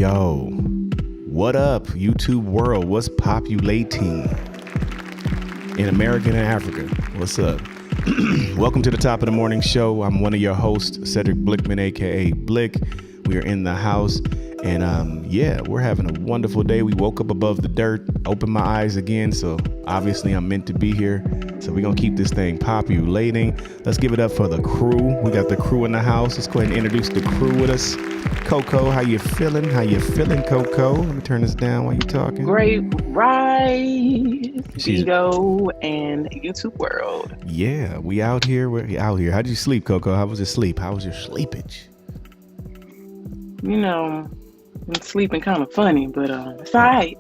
Yo, what up, YouTube world? What's populating in America and Africa? What's up? Welcome to the Top of the Morning Show. I'm one of your hosts, Cedric Blickman, aka Blick. We are in the house, and we're having a wonderful day. We woke up above the dirt, opened my eyes again, so obviously I'm meant to be here. So we're gonna keep this thing populating. Let's give it up for the crew. We got the crew in the house. Let's go ahead and introduce the crew with us. Coco, how you feeling? How you feeling, Coco? Let me turn this down while you're talking. Great rise, Vigo, and YouTube world. Yeah, we out here. We're out here. How'd you sleep, Coco? How was your sleep? How was your sleepage? You know, I'm sleeping kind of funny, but it's all right.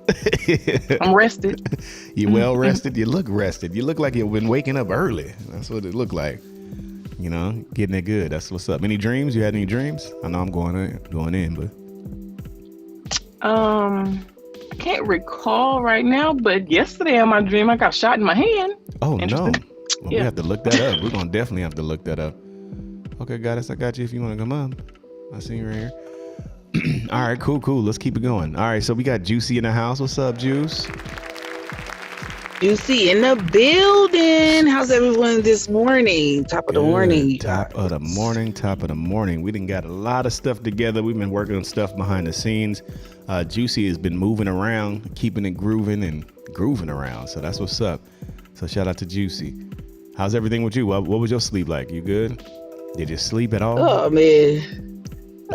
I'm rested. You well rested? You look rested. You look like you've been waking up early. That's what it looked like. You know, getting it good. That's what's up. Any dreams? You had any dreams? I know I'm going in, but I can't recall right now, but yesterday on my dream I got shot in my hand. Oh no. Well, Yeah. We have to look that up. We're gonna definitely have to look that up. Okay, Goddess, I got you if you want to come up. I see you right here. All right, cool. Let's keep it going. All right, so we got Juicy in the house. What's up, Juice? Juicy in the building. How's everyone this morning? Top of the morning. Top of the morning. We done got a lot of stuff together. We've been working on stuff behind the scenes. Juicy has been moving around, keeping it grooving around. So that's what's up. So shout out to Juicy. How's everything with you? What was your sleep like? You good? Did you sleep at all? Oh, man.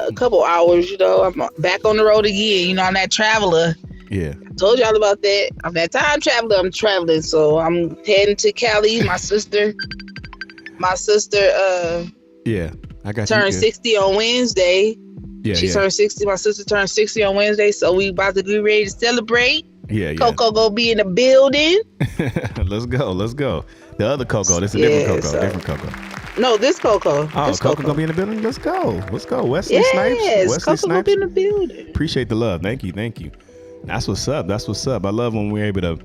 A couple hours, I'm back on the road again. I'm that traveler. Yeah. I told y'all about that. I'm that time traveler. I'm traveling. So I'm heading to Cali. My sister, Yeah. I got turned 60 on Wednesday. Yeah. She turned 60. My sister turned 60 on Wednesday. So we about to get ready to celebrate. Yeah. Coco gonna be in the building. Let's go. The other Coco. This is a different Coco. No, this Coco. Oh, this Coco gonna be in the building? Let's go. Wesley Snipes. Yes, Coco gonna be in the building. Appreciate the love. Thank you. That's what's up. I love when we're able to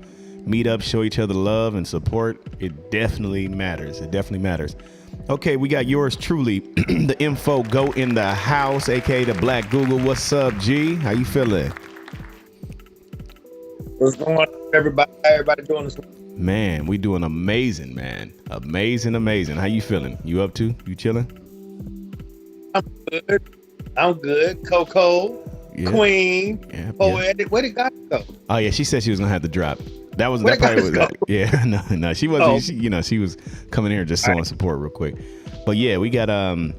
meet up, show each other love and support. It definitely matters. Okay, we got yours truly, the info go in the house, aka the Black Google. What's up, G? How you feeling? What's going on, everybody? Everybody doing this? Man, we doing amazing, man. Amazing. How you feeling? You up to? You chilling? I'm good. Coco, Yeah. Queen, Poetic. Where did God go? Oh yeah, she said she was gonna have to drop. That Where probably was. did God go? Yeah, no, she wasn't. Oh. She was coming here just showing support real quick. But yeah, we got And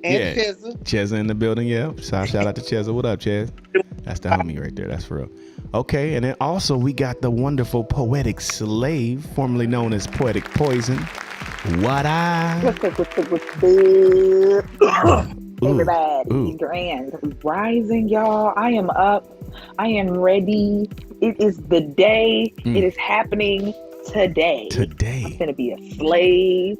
Chizza. Chezza in the building. Yeah, shout out to Chezza. What up, Chez? That's the homie right there. That's for real. Okay, and then also we got the wonderful Poetic Slave, formerly known as Poetic Poison. What I? Everybody, grand rising, y'all. I am up. I am ready. It is the day. It is happening today. I'm gonna be a slave.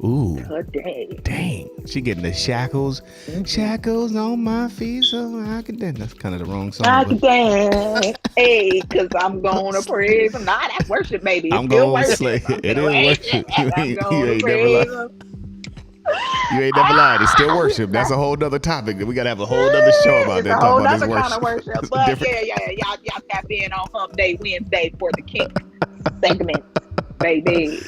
Today. Dang, she getting the shackles. Shackles on my feet so I can dance. That's kind of the wrong song. I can dance. Hey, because I'm gonna praise him. Nah, that's worship, baby. I'm going to slay. It is worship. You ain't never lied. You ain't never lied. It's still worship. That's a whole nother topic. We gotta have a whole other show about that. It's a whole Talk about other this kind of worship. But y'all tap in on Hump Day Wednesday for the King segment, baby.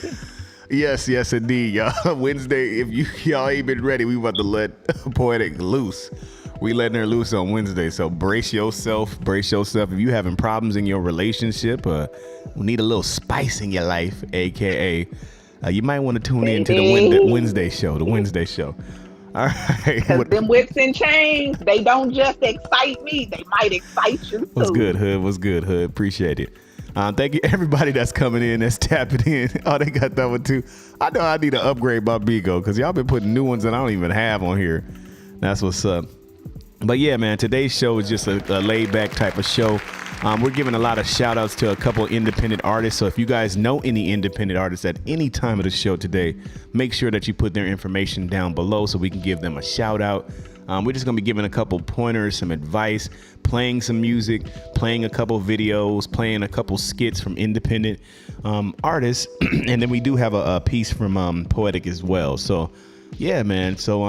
Yes, indeed, y'all. Wednesday, if y'all ain't been ready, we about to let Poetic loose. We letting her loose on Wednesday, so brace yourself. If you having problems in your relationship, need a little spice in your life, aka. You might want to tune in to the Wednesday show. All right. Because them whips and chains, they don't just excite me. They might excite you too. What's good, Hood? Appreciate it. Thank you, everybody that's coming in, that's tapping in. Oh, they got that one too. I know I need to upgrade my Bigo because y'all been putting new ones that I don't even have on here. That's what's up. But yeah, man, today's show is just a laid back type of show. We're giving a lot of shout outs to a couple independent artists. So if you guys know any independent artists at any time of the show today, make sure that you put their information down below so we can give them a shout out. We're just going to be giving a couple pointers, some advice, playing some music, playing a couple videos, playing a couple skits from independent artists. And then we do have a piece from Poetic as well. So yeah, man. So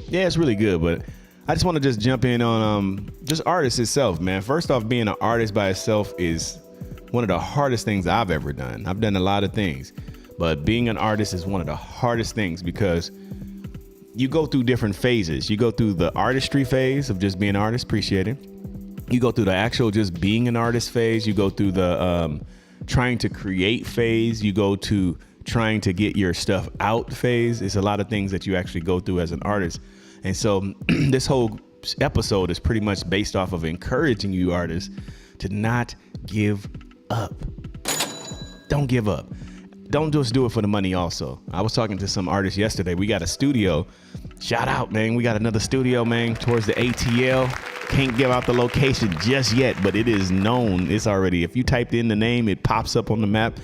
yeah, it's really good. But I just want to just jump in on just artists itself, man. First off, being an artist by itself is one of the hardest things I've ever done. I've done a lot of things, but being an artist is one of the hardest things because you go through different phases. You go through the artistry phase of just being an artist, appreciate it. You go through the actual just being an artist phase. You go through the trying to create phase. You go to trying to get your stuff out phase. It's a lot of things that you actually go through as an artist. And so this whole episode is pretty much based off of encouraging you artists to not give up. Don't give up. Don't just do it for the money also. I was talking to some artists yesterday. We got a studio. Shout out, man. We got another studio, man, towards the ATL. Can't give out the location just yet, but it is known. It's already, if you typed in the name, it pops up on the map,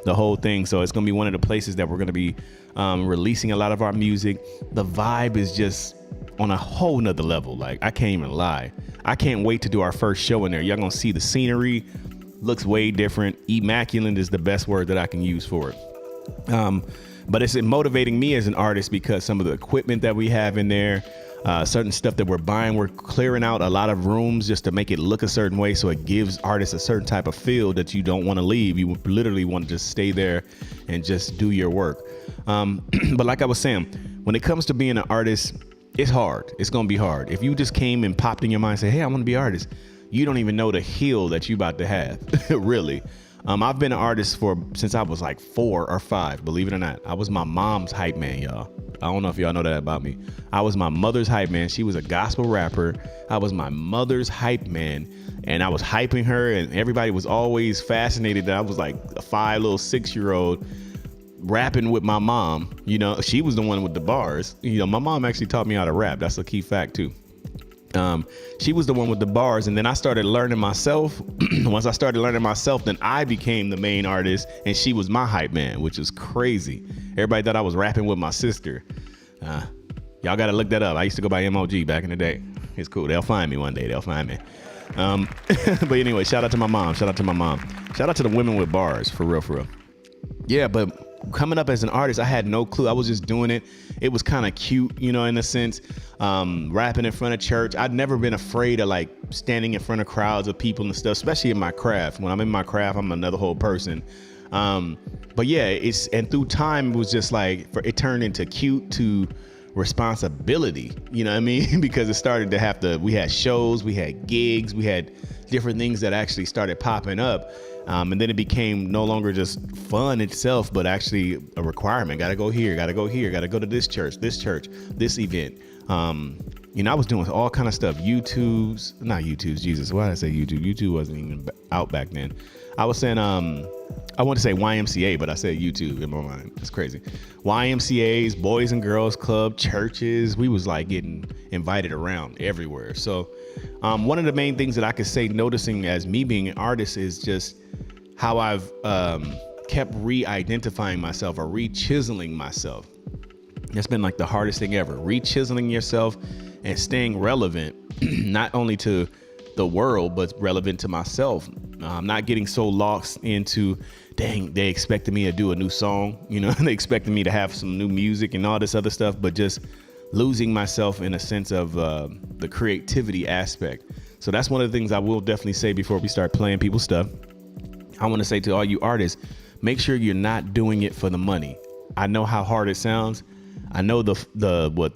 the whole thing. So it's going to be one of the places that we're going to be releasing a lot of our music. The vibe is just on a whole nother level. Like, I can't even lie. I can't wait to do our first show in there. Y'all gonna see the scenery looks way different. Immaculate is the best word that I can use for it. But it's motivating me as an artist because some of the equipment that we have in there, certain stuff that we're buying, we're clearing out a lot of rooms just to make it look a certain way. So it gives artists a certain type of feel that you don't want to leave. You literally want to just stay there and just do your work. But like I was saying, when it comes to being an artist, it's hard. It's going to be hard. If you just came and popped in your mind and say, hey, I want to be an artist, you don't even know the hill that you about to have, really. I've been an artist since I was like 4 or 5, believe it or not. I was my mom's hype man, y'all. I don't know if y'all know that about me. I was my mother's hype man. She was a gospel rapper. I was my mother's hype man, and I was hyping her, and everybody was always fascinated that I was like a 6-year-old rapping with my mom. You know, she was the one with the bars. You know, my mom actually taught me how to rap. That's a key fact too. She was the one with the bars, and then I started learning myself. Once I started learning myself, then I became the main artist, and she was my hype man, which is crazy. Everybody thought I was rapping with my sister. Y'all gotta look that up. I used to go by MOG back in the day. It's cool. They'll find me one day. They'll find me. But anyway, shout out to my mom. Shout out to my mom. Shout out to the women with bars, for real, for real. Yeah, but coming up as an artist, I had no clue. I was just doing it. It was kind of cute, you know, in a sense, rapping in front of church. I'd never been afraid of like standing in front of crowds of people and stuff, especially in my craft. When I'm in my craft, I'm another whole person. But yeah, and through time, it was just like, it turned into cute to responsibility, you know what I mean? Because it started to we had shows, we had gigs, we had different things that actually started popping up. And then it became no longer just fun itself, but actually a requirement. Got to go here, got to go here, got to go to this church, this event. You know, I was doing all kind of stuff. Not YouTubes, Jesus. Why did I say YouTube? YouTube wasn't even out back then. I was saying, I want to say YMCA, but I said YouTube in my mind. That's crazy. YMCAs, Boys and Girls Club, churches. We was like getting invited around everywhere. So one of the main things that I could say, noticing as me being an artist, is just how I've kept re-identifying myself or re-chiseling myself. That's been like the hardest thing ever. Re-chiseling yourself and staying relevant, not only to the world, but relevant to myself. I'm not getting so lost into, dang, they expected me to do a new song. You know, they expected me to have some new music and all this other stuff, but just losing myself in a sense of the creativity aspect. So that's one of the things I will definitely say before we start playing people's stuff. I want to say to all you artists, make sure you're not doing it for the money. I know how hard it sounds. I know the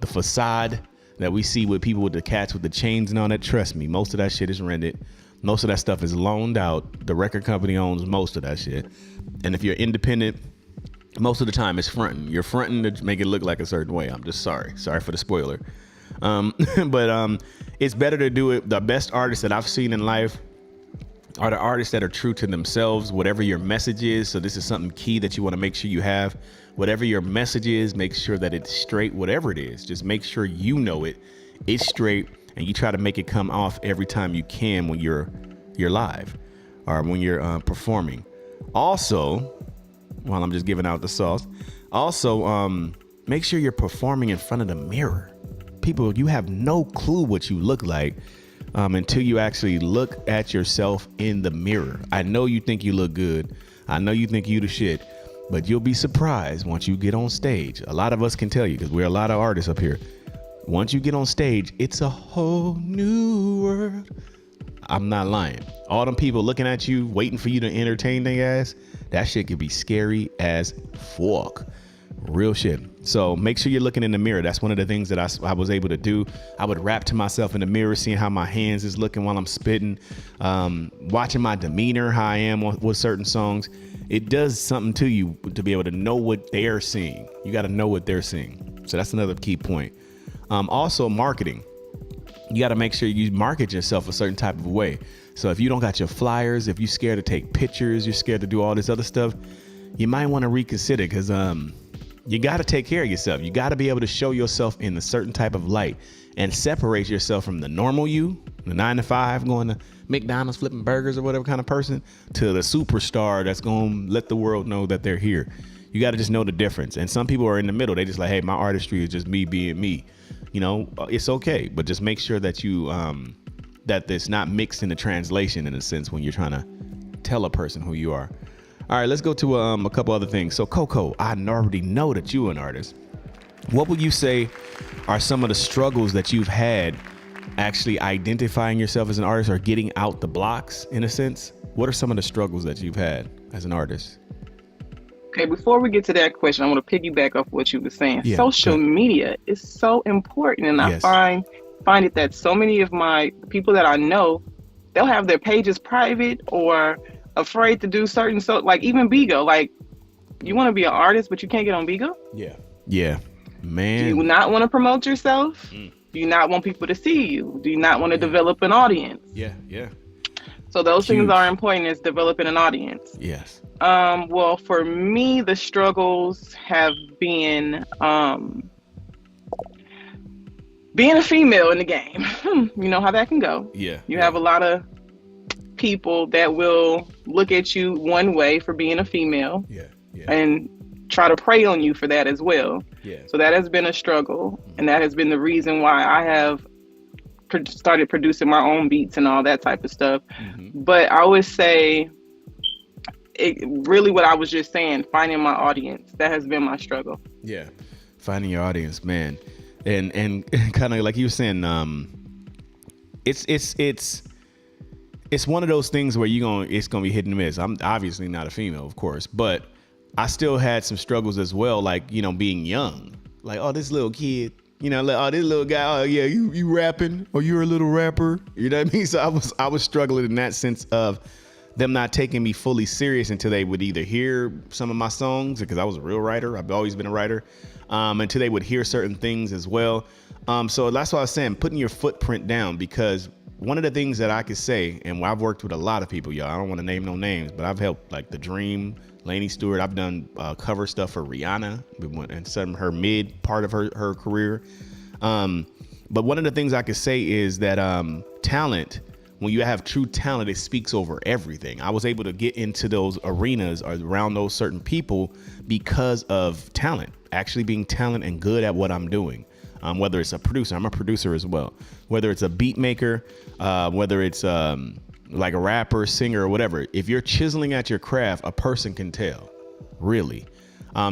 facade that we see with people with the cats with the chains and all that. Trust me, most of that shit is rented. Most of that stuff is loaned out. The record company owns most of that shit. And if you're independent, most of the time it's fronting. You're fronting to make it look like a certain way. I'm just sorry for the spoiler. But it's better to do it. The best artists that I've seen in life are the artists that are true to themselves, whatever your message is. So this is something key that you want to make sure you have. Whatever your message is, make sure that it's straight, whatever it is. Just make sure you know it's straight, and you try to make it come off every time you can when you're live or when you're performing. Also, while I'm just giving out the sauce, make sure you're performing in front of the mirror. People, you have no clue what you look like until you actually look at yourself in the mirror. I know you think you look good. I know you think you the shit, but you'll be surprised once you get on stage. A lot of us can tell you, because we're a lot of artists up here. Once you get on stage, it's a whole new world. I'm not lying. All them people looking at you, waiting for you to entertain their ass, that shit could be scary as fuck. Real shit. So make sure you're looking in the mirror. That's one of the things that I was able to do. I would rap to myself in the mirror, seeing how my hands is looking while I'm spitting, watching my demeanor, how I am with certain songs. It does something to you to be able to know what they're seeing. You got to know what they're seeing. So that's another key point. Also, marketing. You got to make sure you market yourself a certain type of way. So if you don't got your flyers, if you're scared to take pictures, you're scared to do all this other stuff, you might want to reconsider, because you got to take care of yourself. You got to be able to show yourself in a certain type of light and separate yourself from the normal you, the 9 to 5 going to McDonald's flipping burgers or whatever kind of person, to the superstar that's going to let the world know that they're here. You got to just know the difference. And some people are in the middle. They just like, hey, my artistry is just me being me. You know, it's okay, but just make sure that you that it's not mixed in the translation, in a sense, when you're trying to tell a person who you are. All right, let's go to a couple other things. So Coco, I already know that you're an artist. What would you say are some of the struggles that you've had actually identifying yourself as an artist, or getting out the blocks, in a sense? What are some of the struggles that you've had as an artist? Okay, before we get to that question, I want to piggyback off what you were saying. Yeah, social media is so important, and Yes. I find it that so many of my people that I know, they'll have their pages private or afraid to do certain, so like even Bigo, like, you want to be an artist but you can't get on Bigo? Yeah, man. Do you not want to promote yourself? Do you not want people to see you? Do you not want to develop an audience? Yeah. So those Huge. things are important, is developing an audience. Yes. Well, for me, the struggles have been being a female in the game. You know how that can go. Yeah. You have a lot of people that will look at you one way for being a female Yeah. and try to prey on you for that as well. Yeah. So that has been a struggle, and that has been the reason why I have started producing my own beats and all that type of stuff. Mm-hmm. But I would say, really what I was just saying, finding my audience, that has been my struggle. Yeah. Finding your audience, man. And kind of like you were saying, it's one of those things where it's gonna be hit and miss. I'm obviously not a female, of course, but I still had some struggles as well, like, you know, being young. Like, oh, this little kid, you know, like, oh, this little guy, oh yeah, you rapping, or you're a little rapper. You know what I mean? So I was struggling in that sense of them not taking me fully serious until they would either hear some of my songs, because I was a real writer. I've always been a writer. Until they would hear certain things as well. So that's why I was saying, putting your footprint down, because one of the things that I could say, and I've worked with a lot of people, y'all, I don't want to name no names, but I've helped like The Dream, Lainey Stewart. I've done cover stuff for Rihanna and some of her mid part of her career. But one of the things I could say is that talent, when you have true talent, it speaks over everything. I was able to get into those arenas or around those certain people because of talent, actually being talent and good at what I'm doing. Whether it's a producer, I'm a producer as well. Whether it's a beat maker, whether it's like a rapper, singer, or whatever. If you're chiseling at your craft, a person can tell, really.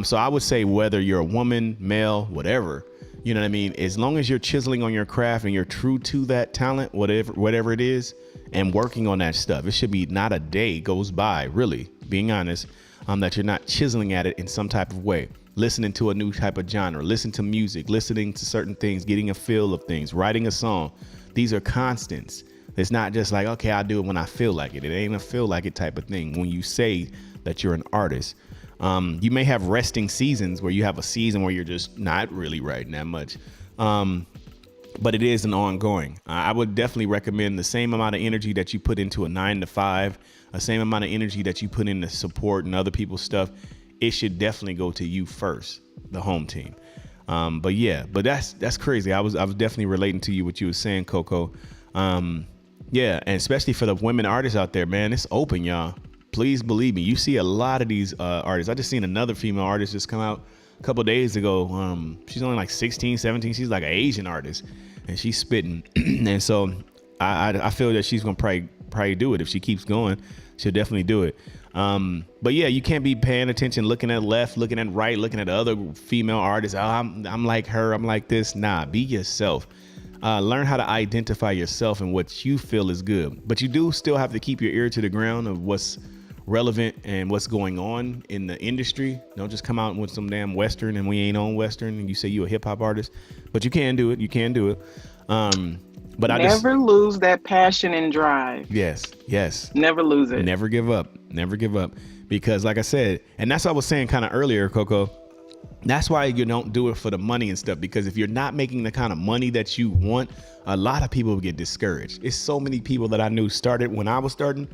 So I would say whether you're a woman, male, whatever, you know what I mean? As long as you're chiseling on your craft and you're true to that talent, whatever it is, and working on that stuff, it should be not a day goes by, really, being honest, that you're not chiseling at it in some type of way. Listening to a new type of genre, listen to music, listening to certain things, getting a feel of things, writing a song. These are constants. It's not just like, okay, I'll do it when I feel like it. It ain't a feel like it type of thing. When you say that you're an artist, you may have resting seasons where you have a season where you're just not really writing that much. But it is an ongoing. I would definitely recommend the same amount of energy that you put into a 9 to 5, the same amount of energy that you put into support and other people's stuff. It should definitely go to you first, the home team. But that's crazy. I was definitely relating to you what you were saying, Coco. Yeah, and especially for the women artists out there, man, it's open, y'all. Please believe me. You see a lot of these artists. I just seen another female artist just come out a couple days ago. She's only like 16, 17. She's like an Asian artist, and she's spitting. And so I feel that she's gonna probably do it if she keeps going. She'll definitely do it. But yeah, you can't be paying attention, looking at left, looking at right, looking at other female artists. Oh, I'm like her. I'm like this. Nah, be yourself. Learn how to identify yourself and what you feel is good. But you do still have to keep your ear to the ground of what's relevant and what's going on in the industry. Don't just come out with some damn Western and we ain't on Western and you say you a hip hop artist, but you can do it. You can do it. But I never lose that passion and drive. Yes. Never lose it. Never give up. Because like I said, and that's what I was saying kind of earlier, Coco, that's why you don't do it for the money and stuff. Because if you're not making the kind of money that you want, a lot of people get discouraged. It's so many people that I knew started when I was starting.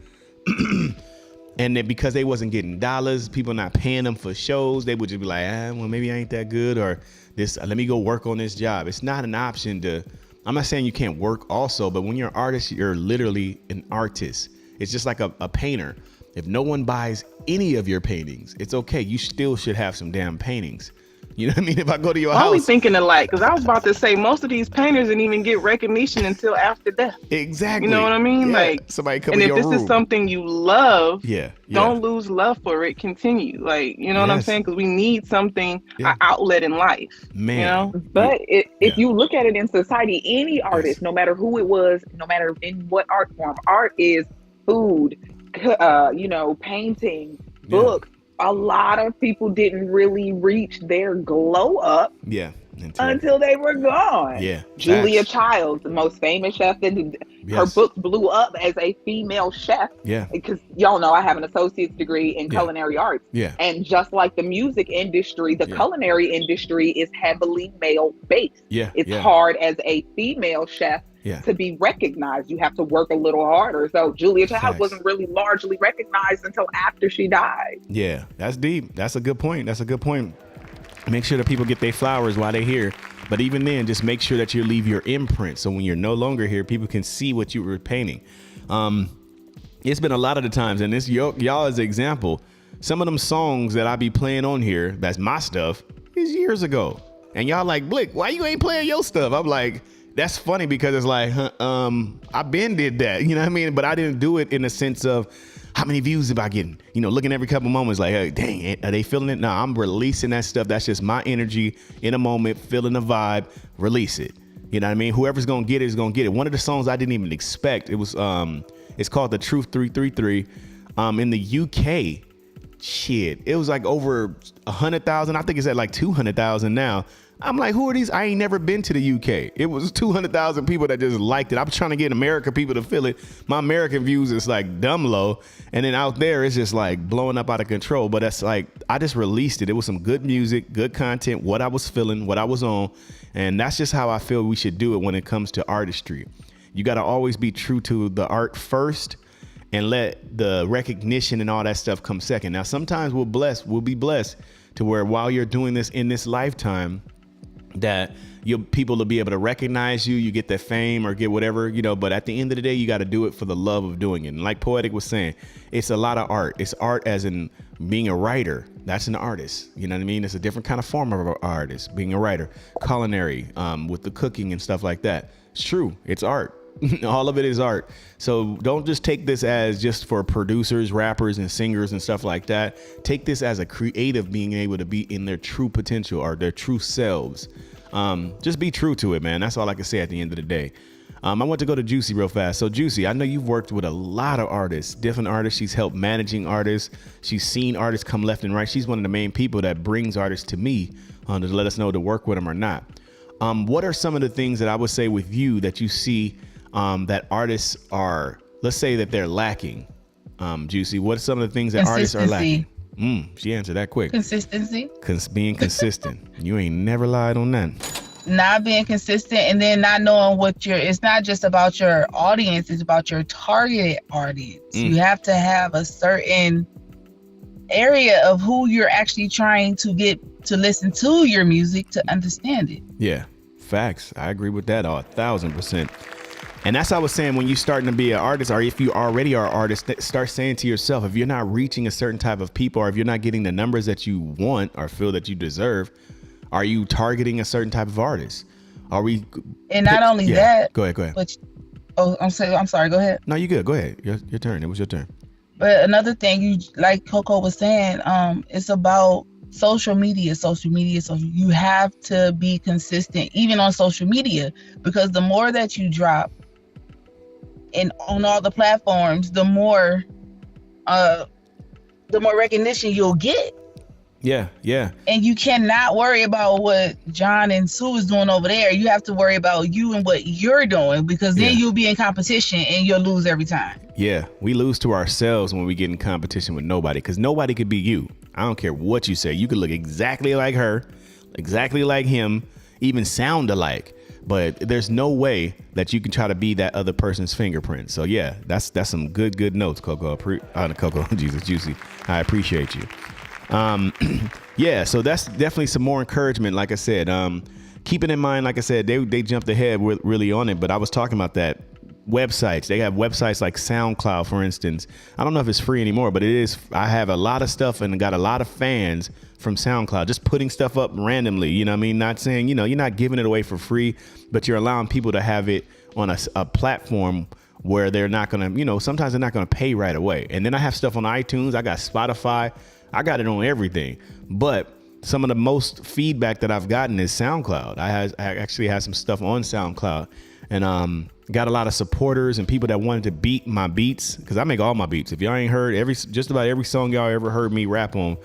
And then because they wasn't getting dollars, people not paying them for shows, they would just be like, well, maybe I ain't that good, or this, let me go work on this job. It's not an option to, I'm not saying you can't work also, but when you're an artist, you're literally an artist. It's just like a painter. If no one buys any of your paintings, it's okay. You still should have some damn paintings. You know what I mean? If I go to your house. Only thinking alike, because I was about to say most of these painters didn't even get recognition until after death. Exactly. You know what I mean? Yeah. Like somebody come and in if your this room. is something you love, yeah. don't lose love for it. Continue. Like, you know what I'm saying? Because we need something, an outlet in life. Man. You know? But if you look at it in society, any artist, no matter who it was, no matter in what art form, art is food, painting, book. A lot of people didn't really reach their glow up until they were gone. Yeah. Julia Childs, the most famous chef, her book blew up as a female chef. Yeah. Because y'all know I have an associate's degree in culinary arts. Yeah. And just like the music industry, the culinary industry is heavily male based. Yeah. It's hard as a female chef to be recognized. You have to work a little harder. So Julia Childs wasn't really largely recognized until after she died. Yeah, that's deep. That's a good point. Make sure that people get their flowers while they're here. But even then, just make sure that you leave your imprint. So when you're no longer here, people can see what you were painting. It's been a lot of the times, and this y'all as an example, some of them songs that I be playing on here, that's my stuff, is years ago. And y'all like, Blick, why you ain't playing your stuff? I'm like, that's funny because it's like, I been did that, you know what I mean? But I didn't do it in the sense of how many views am I getting? You know, looking every couple moments like, hey, dang, are they feeling it? No, I'm releasing that stuff. That's just my energy in a moment, feeling the vibe, release it. You know what I mean? Whoever's going to get it is going to get it. One of the songs I didn't even expect, it was, it's called The Truth 333. In the UK, shit, it was like over 100,000. I think it's at like 200,000 now. I'm like, who are these? I ain't never been to the UK. It was 200,000 people that just liked it. I'm trying to get American people to feel it. My American views is like dumb low. And then out there, it's just like blowing up out of control. But that's like, I just released it. It was some good music, good content, what I was feeling, what I was on. And that's just how I feel we should do it when it comes to artistry. You got to always be true to the art first and let the recognition and all that stuff come second. Now, sometimes we'll be blessed to where while you're doing this in this lifetime, that people will be able to recognize you get that fame or get whatever, but at the end of the day, you got to do it for the love of doing it. And like Poetic was saying, it's a lot of art. It's art as in being a writer. That's an artist. You know what I mean? It's a different kind of form of an artist, being a writer. Culinary, with the cooking and stuff like that. It's true. It's art. All of it is art. So don't just take this as just for producers, rappers, and singers and stuff like that. Take this as a creative being able to be in their true potential or their true selves. Just be true to it, man. That's all I can say at the end of the day. I want to go to Juicy real fast. So Juicy, I know you've worked with a lot of artists, different artists. She's helped managing artists. She's seen artists come left and right. She's one of the main people that brings artists to me to let us know to work with them or not. What are some of the things that I would say with you that you see that artists are, let's say that they're lacking? Juicy, what are some of the things that artists are lacking? She answered that quick. Consistency. Being consistent. You ain't never lied on that. Not being consistent, and then not knowing it's not just about your audience, it's about your targeted audience. You have to have a certain area of who you're actually trying to get to listen to your music to understand it. Yeah, facts. I agree with that 1,000%. And that's what I was saying, when you starting to be an artist, or if you already are an artist, start saying to yourself, if you're not reaching a certain type of people, or if you're not getting the numbers that you want or feel that you deserve, are you targeting a certain type of artist? Are we? And not only that. Go ahead. But I'm sorry. Go ahead. No, you good. Go ahead. Your turn. It was your turn. But another thing, you like Coco was saying, it's about social media. So you have to be consistent, even on social media, because the more that you drop and on all the platforms, the more recognition you'll get. Yeah. And you cannot worry about what John and Sue is doing over there. You have to worry about you and what you're doing, because then you'll be in competition and you'll lose every time. Yeah, we lose to ourselves when we get in competition with nobody, because nobody could be you. I don't care what you say. You could look exactly like her, exactly like him, even sound alike. But there's no way that you can try to be that other person's fingerprint. So yeah, that's some good notes, Coco. Coco, Jesus, Juicy. I appreciate you. Yeah, so that's definitely some more encouragement. Like I said, keeping in mind, like I said, they jumped ahead really on it, but I was talking about that. Websites, they have websites like SoundCloud, for instance. I don't know if it's free anymore, but it is. I have a lot of stuff and got a lot of fans from SoundCloud, just putting stuff up randomly. You know what I mean? Not saying, you're not giving it away for free, but you're allowing people to have it on a platform where they're not going to, sometimes they're not going to pay right away. And then I have stuff on iTunes. I got Spotify. I got it on everything. But some of the most feedback that I've gotten is SoundCloud. I actually had some stuff on SoundCloud, and got a lot of supporters and people that wanted to beat my beats, because I make all my beats. If y'all ain't heard just about every song y'all ever heard me rap on,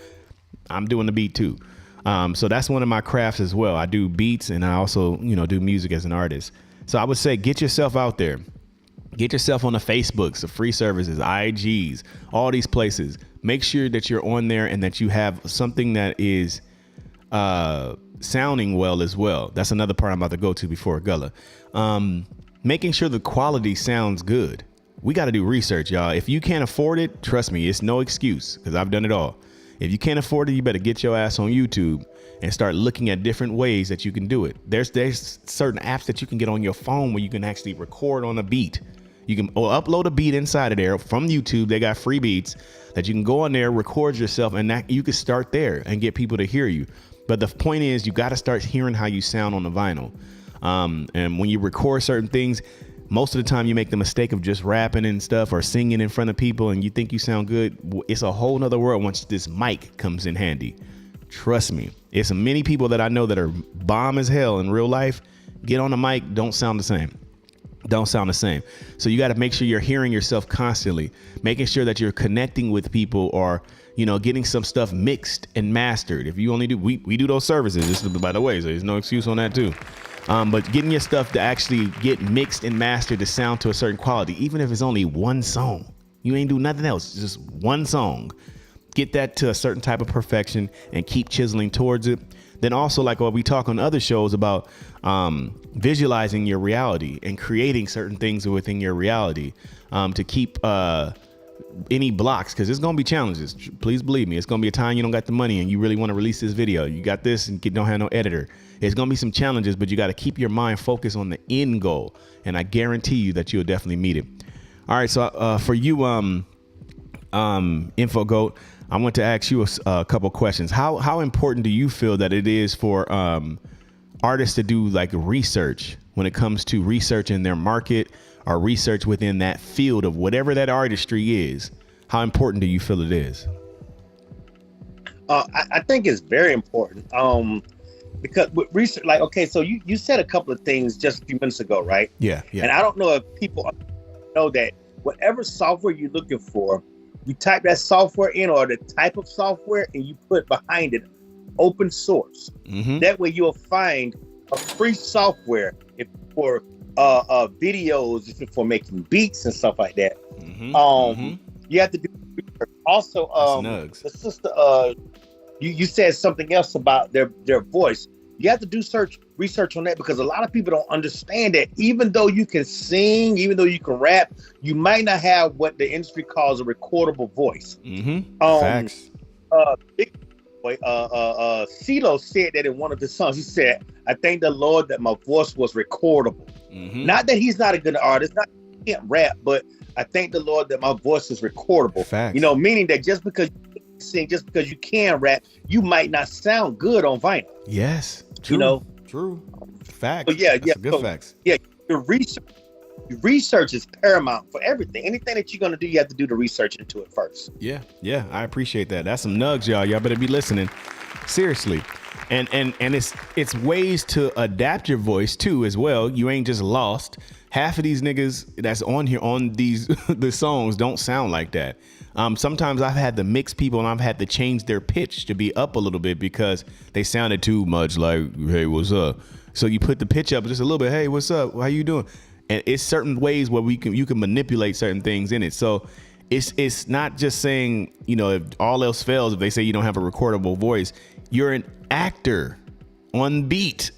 I'm doing the beat too. So that's one of my crafts as well. I do beats, and I also, do music as an artist. So I would say get yourself out there. Get yourself on the Facebooks, the free services, IGs, all these places. Make sure that you're on there and that you have something that is sounding well as well. That's another part I'm about to go to before Gullah. Making sure the quality sounds good. We got to do research, y'all. If you can't afford it, trust me, it's no excuse, because I've done it all. If you can't afford it, you better get your ass on YouTube and start looking at different ways that you can do it. There's certain apps that you can get on your phone where you can actually record on a beat. You can upload a beat inside of there from YouTube. They got free beats that you can go on there, record yourself, and that you can start there and get people to hear you. But the point is, you got to start hearing how you sound on the vinyl. And when you record certain things, most of the time you make the mistake of just rapping and stuff or singing in front of people and you think you sound good. It's a whole nother world once this mic comes in handy. Trust me. It's many people that I know that are bomb as hell in real life. Get on the mic, don't sound the same. So you got to make sure you're hearing yourself constantly, making sure that you're connecting with people, or, getting some stuff mixed and mastered. If you only do, we do those services, just by the way, so there's no excuse on that too. But getting your stuff to actually get mixed and mastered to sound to a certain quality, even if it's only one song, you ain't do nothing else, just one song. Get that to a certain type of perfection and keep chiseling towards it. Then also, like what we talk on other shows about, visualizing your reality and creating certain things within your reality, to keep any blocks, because there's going to be challenges. Please believe me, it's going to be a time you don't got the money and you really want to release this video. You got this and don't have no editor. It's going to be some challenges, but you got to keep your mind focused on the end goal. And I guarantee you that you'll definitely meet it. All right. So for you, InfoGoat, I want to ask you a couple questions. How important do you feel that it is for artists to do like research when it comes to researching their market or research within that field of whatever that artistry is? How important do you feel it is? I think it's very important. Because with research, like, okay, so you said a couple of things just a few minutes ago, right? Yeah. And I don't know if people know that whatever software you're looking for, you type that software in or the type of software and you put behind it open source. Mm-hmm. That way you'll find a free software for videos, if for making beats and stuff like that. Mm-hmm. You have to do research. Also, the sister, you said something else about their voice. You have to do research on that, because a lot of people don't understand that even though you can sing, even though you can rap, you might not have what the industry calls a recordable voice. Mm-hmm. Facts. Big Boy, CeeLo said that in one of the songs. He said, "I thank the Lord that my voice was recordable." Mm-hmm. Not that he's not a good artist, not that he can't rap, but I thank the Lord that my voice is recordable. Facts. Meaning that just because you sing, just because you can rap, you might not sound good on vinyl. Yes. True. True. Facts. But yeah. Good facts. Yeah. Your research research is paramount for everything. Anything that you're going to do, you have to do the research into it first. Yeah, I appreciate that. That's some nugs, y'all. Y'all better be listening. Seriously. And it's ways to adapt your voice too as well. You ain't just lost. Half of these niggas that's on here on these the songs don't sound like that. Sometimes I've had to mix people and I've had to change their pitch to be up a little bit because they sounded too much like, hey, what's up? So you put the pitch up just a little bit. Hey, what's up? How you doing? And it's certain ways where you can manipulate certain things in it. So it's not just saying, you know, if all else fails, if they say you don't have a recordable voice, you're an actor on beat.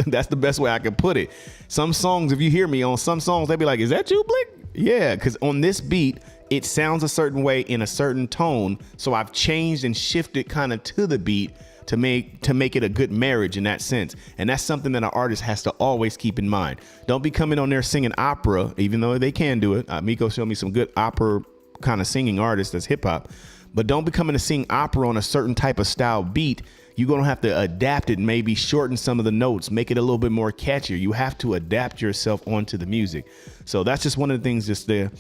That's the best way I can put it. Some songs, if you hear me on some songs, they'll be like, is that you, Blick? Yeah, because on this beat, it sounds a certain way in a certain tone. So I've changed and shifted kind of to the beat to make it a good marriage in that sense. And that's something that an artist has to always keep in mind. Don't be coming on there singing opera, even though they can do it. Miko showed me some good opera kind of singing artists that's hip hop. But don't be coming to sing opera on a certain type of style beat. You're going to have to adapt it, maybe shorten some of the notes, make it a little bit more catchier. You have to adapt yourself onto the music. So that's just one of the things just to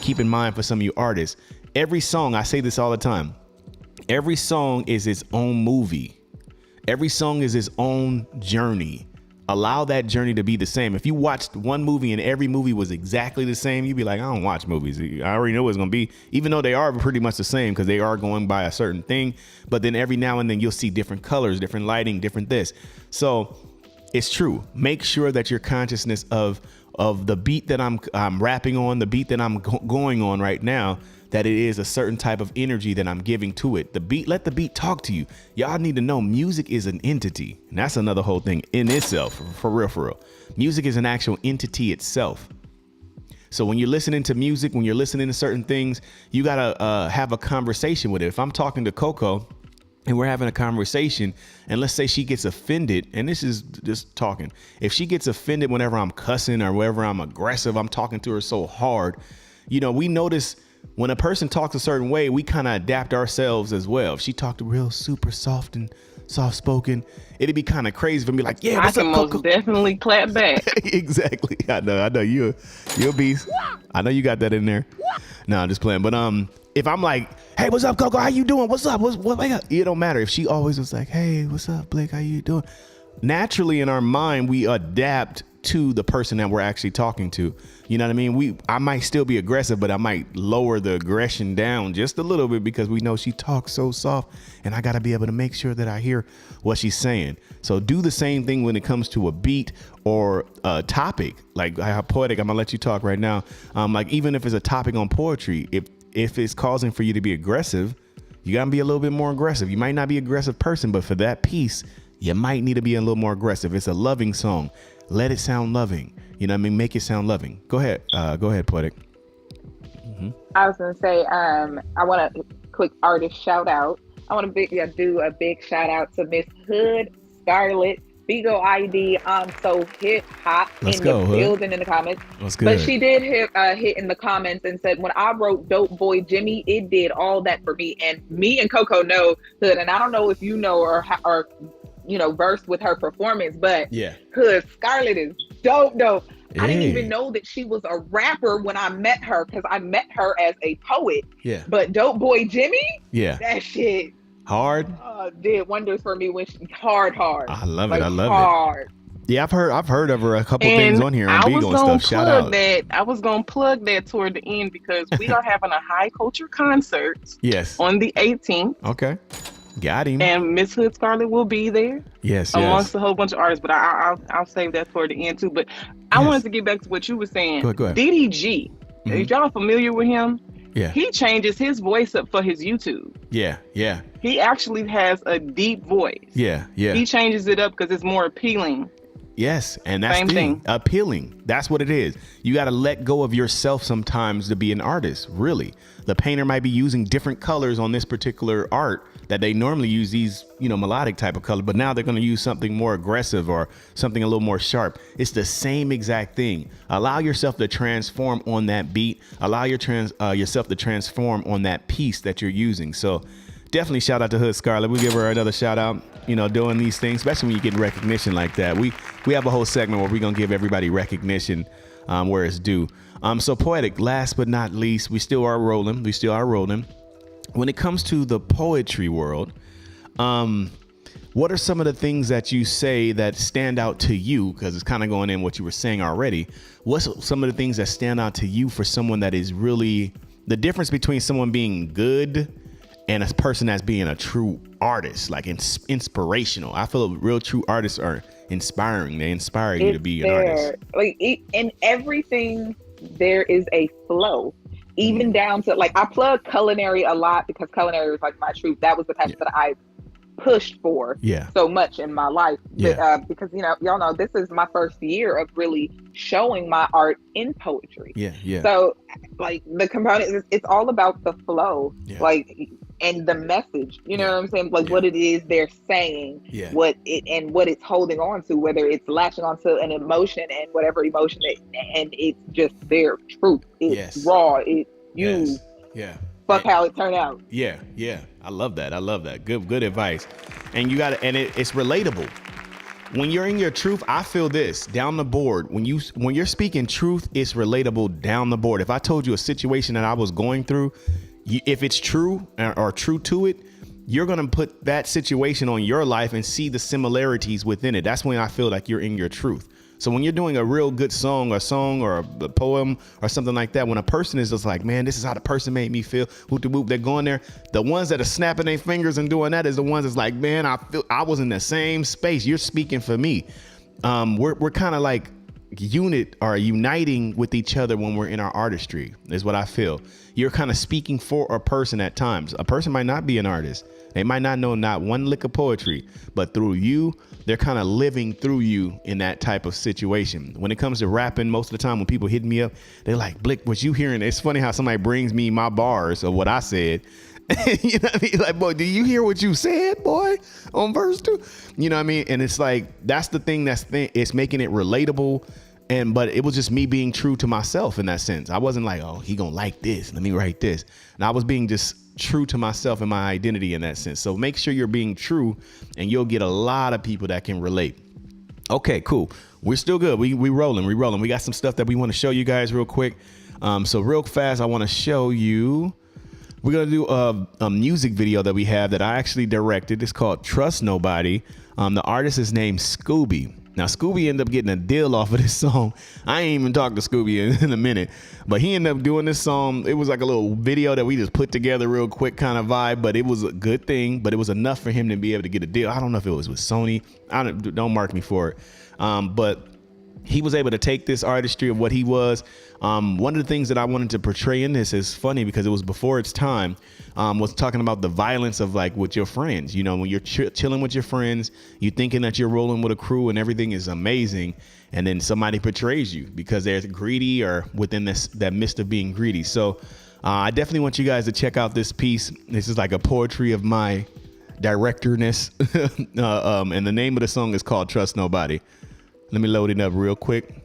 keep in mind for some of you artists. Every song, I say this all the time, every song is its own movie. Every song is its own journey. Allow that journey to be the same. If you watched one movie and every movie was exactly the same, you'd be like, I don't watch movies. I already know what it's going to be, even though they are pretty much the same because they are going by a certain thing. But then every now and then you'll see different colors, different lighting, different this. So it's true. Make sure that your consciousness of the beat that I'm rapping on, the beat that I'm going on right now, that it is a certain type of energy that I'm giving to it. The beat, let the beat talk to you. Y'all need to know music is an entity. And that's another whole thing in itself, for real. Music is an actual entity itself. So when you're listening to music, when you're listening to certain things, you gotta have a conversation with it. If I'm talking to Coco and we're having a conversation, and let's say she gets offended, and this is just talking. If she gets offended whenever I'm cussing or whenever I'm aggressive, I'm talking to her so hard, you know, we notice when a person talks a certain way, we kind of adapt ourselves as well. If she talked real super soft and soft spoken, it'd be kind of crazy for me like, yeah, what's I can up, most Coco? definitely clap back. Exactly. I know you're a beast. I know you got that in there. No, I'm just playing. But if I'm like, hey, what's up, Coco? How you doing? What's up? What? It don't matter. If she always was like, hey, what's up, Blake? How you doing? Naturally in our mind, we adapt to the person that we're actually talking to. You know what I mean? I might still be aggressive, but I might lower the aggression down just a little bit because we know she talks so soft and I got to be able to make sure that I hear what she's saying. So do the same thing when it comes to a beat or a topic. Like how poetic, I'm gonna let you talk right now. Like even if it's a topic on poetry, if it's causing for you to be aggressive, you gotta be a little bit more aggressive. You might not be an aggressive person, but for that piece, you might need to be a little more aggressive. It's a loving song. Let it sound loving. You know what I mean? Make it sound loving. Go ahead, Poetic. Mm-hmm. I was going to say, I want to quick artist shout out. I want to do a big shout out to Miss Hood Scarlett, Bigo ID. So hip hop in the building in the comments. What's good? But she did hit in the comments and said, when I wrote Dope Boy Jimmy, it did all that for me. And me and Coco know Hood, and I don't know if you know or you know, versed with her performance, but yeah, Hood Scarlett is dope. Yeah. I didn't even know that she was a rapper when I met her, because I met her as a poet. Yeah. But Dope Boy Jimmy, yeah, that shit hard did wonders for me when she hard. I love like, it. I love hard. it. Yeah, I've heard of her a couple things on here on Beagle and stuff. Shout out. I was gonna plug that toward the end because we are having a high culture concert. Yes. On the 18th. Okay. Got him. And Miss Hood Scarlett will be there. Yes. Amongst a whole bunch of artists, but I'll save that for the end too. But I wanted to get back to what you were saying. Go ahead. DDG. Mm-hmm. If y'all familiar with him, yeah, he changes his voice up for his YouTube. Yeah. He actually has a deep voice. Yeah. He changes it up because it's more appealing. Yes, and that's same thing. Appealing. That's what it is. You got to let go of yourself sometimes to be an artist. Really, the painter might be using different colors on this particular art that they normally use these, you know, melodic type of color, but now they're going to use something more aggressive or something a little more sharp. It's the same exact thing. Allow yourself to transform on that beat. Allow yourself to transform on that piece that you're using. So definitely shout out to Hood Scarlett. We give her another shout out, you know, doing these things, especially when you get recognition like that. We have a whole segment where we're going to give everybody recognition where it's due. So Poetic, last but not least, we still are rolling. When it comes to the poetry world, what are some of the things that you say that stand out to you? Because it's kind of going in what you were saying already. What's some of the things that stand out to you for someone that is really the difference between someone being good and a person that's being a true artist, like inspirational? I feel real true artists are inspiring. They inspire you to be an artist. Like in everything, there is a flow. Even down to, like, I plug culinary a lot because culinary was like my truth. That was the passion that I pushed for so much in my life. But, because, you know, y'all know this is my first year of really showing my art in poetry. So, like, the component, it's all about the flow, like, and the message. You know what I'm saying? Like what it is they're saying, what it's holding on to, whether it's latching onto an emotion and whatever emotion and it's just their truth. It's raw. Fuck how it turned out. I love that. Good advice. And you got to, and it's relatable. When you're in your truth, I feel this down the board. When you're speaking truth, it's relatable down the board. If I told you a situation that I was going through, if it's true or true to it, you're going to put that situation on your life and see the similarities within it. That's when I feel like you're in your truth. So when you're doing a real good song or a poem or something like that, when a person is just like, man, this is how the person made me feel, whoop de whoop, they're going there. The ones that are snapping their fingers and doing that is the ones that's like, man, I was in the same space. You're speaking for me. We're kind of like uniting with each other when we're in our artistry is what I feel. You're kind of speaking for a person at times. A person might not be an artist. They might not know not one lick of poetry, but through you, they're kind of living through you in that type of situation. When it comes to rapping, most of the time when people hit me up, they're like, Blick, what you hearing? It's funny how somebody brings me my bars of what I said. You know what I mean? Like, boy, do you hear what you said, boy, on verse 2? You know what I mean? And it's like, that's the thing it's making it relatable. But it was just me being true to myself in that sense. I wasn't like, oh, he gonna like this, let me write this. And I was being just true to myself and my identity in that sense. So make sure you're being true and you'll get a lot of people that can relate. Okay, cool. We're still good. We rolling. We got some stuff that we want to show you guys real quick. So real fast, I want to show you. We're going to do a music video that we have that I actually directed. It's called Trust Nobody. The artist is named Scooby. Now, Scooby ended up getting a deal off of this song. I ain't even talked to Scooby in a minute, but he ended up doing this song. It was like a little video that we just put together real quick kind of vibe, but it was a good thing, but it was enough for him to be able to get a deal. I don't know if it was with Sony. Don't mark me for it. But he was able to take this artistry of what he was. One of the things that I wanted to portray in this is funny because it was before its time, was talking about the violence of like with your friends. You know, when you're chilling with your friends, you thinking that you're rolling with a crew and everything is amazing. And then somebody betrays you because they're greedy or within that mist of being greedy. So I definitely want you guys to check out this piece. This is like a poetry of my directorness. And the name of the song is called Trust Nobody. Let me load it up real quick.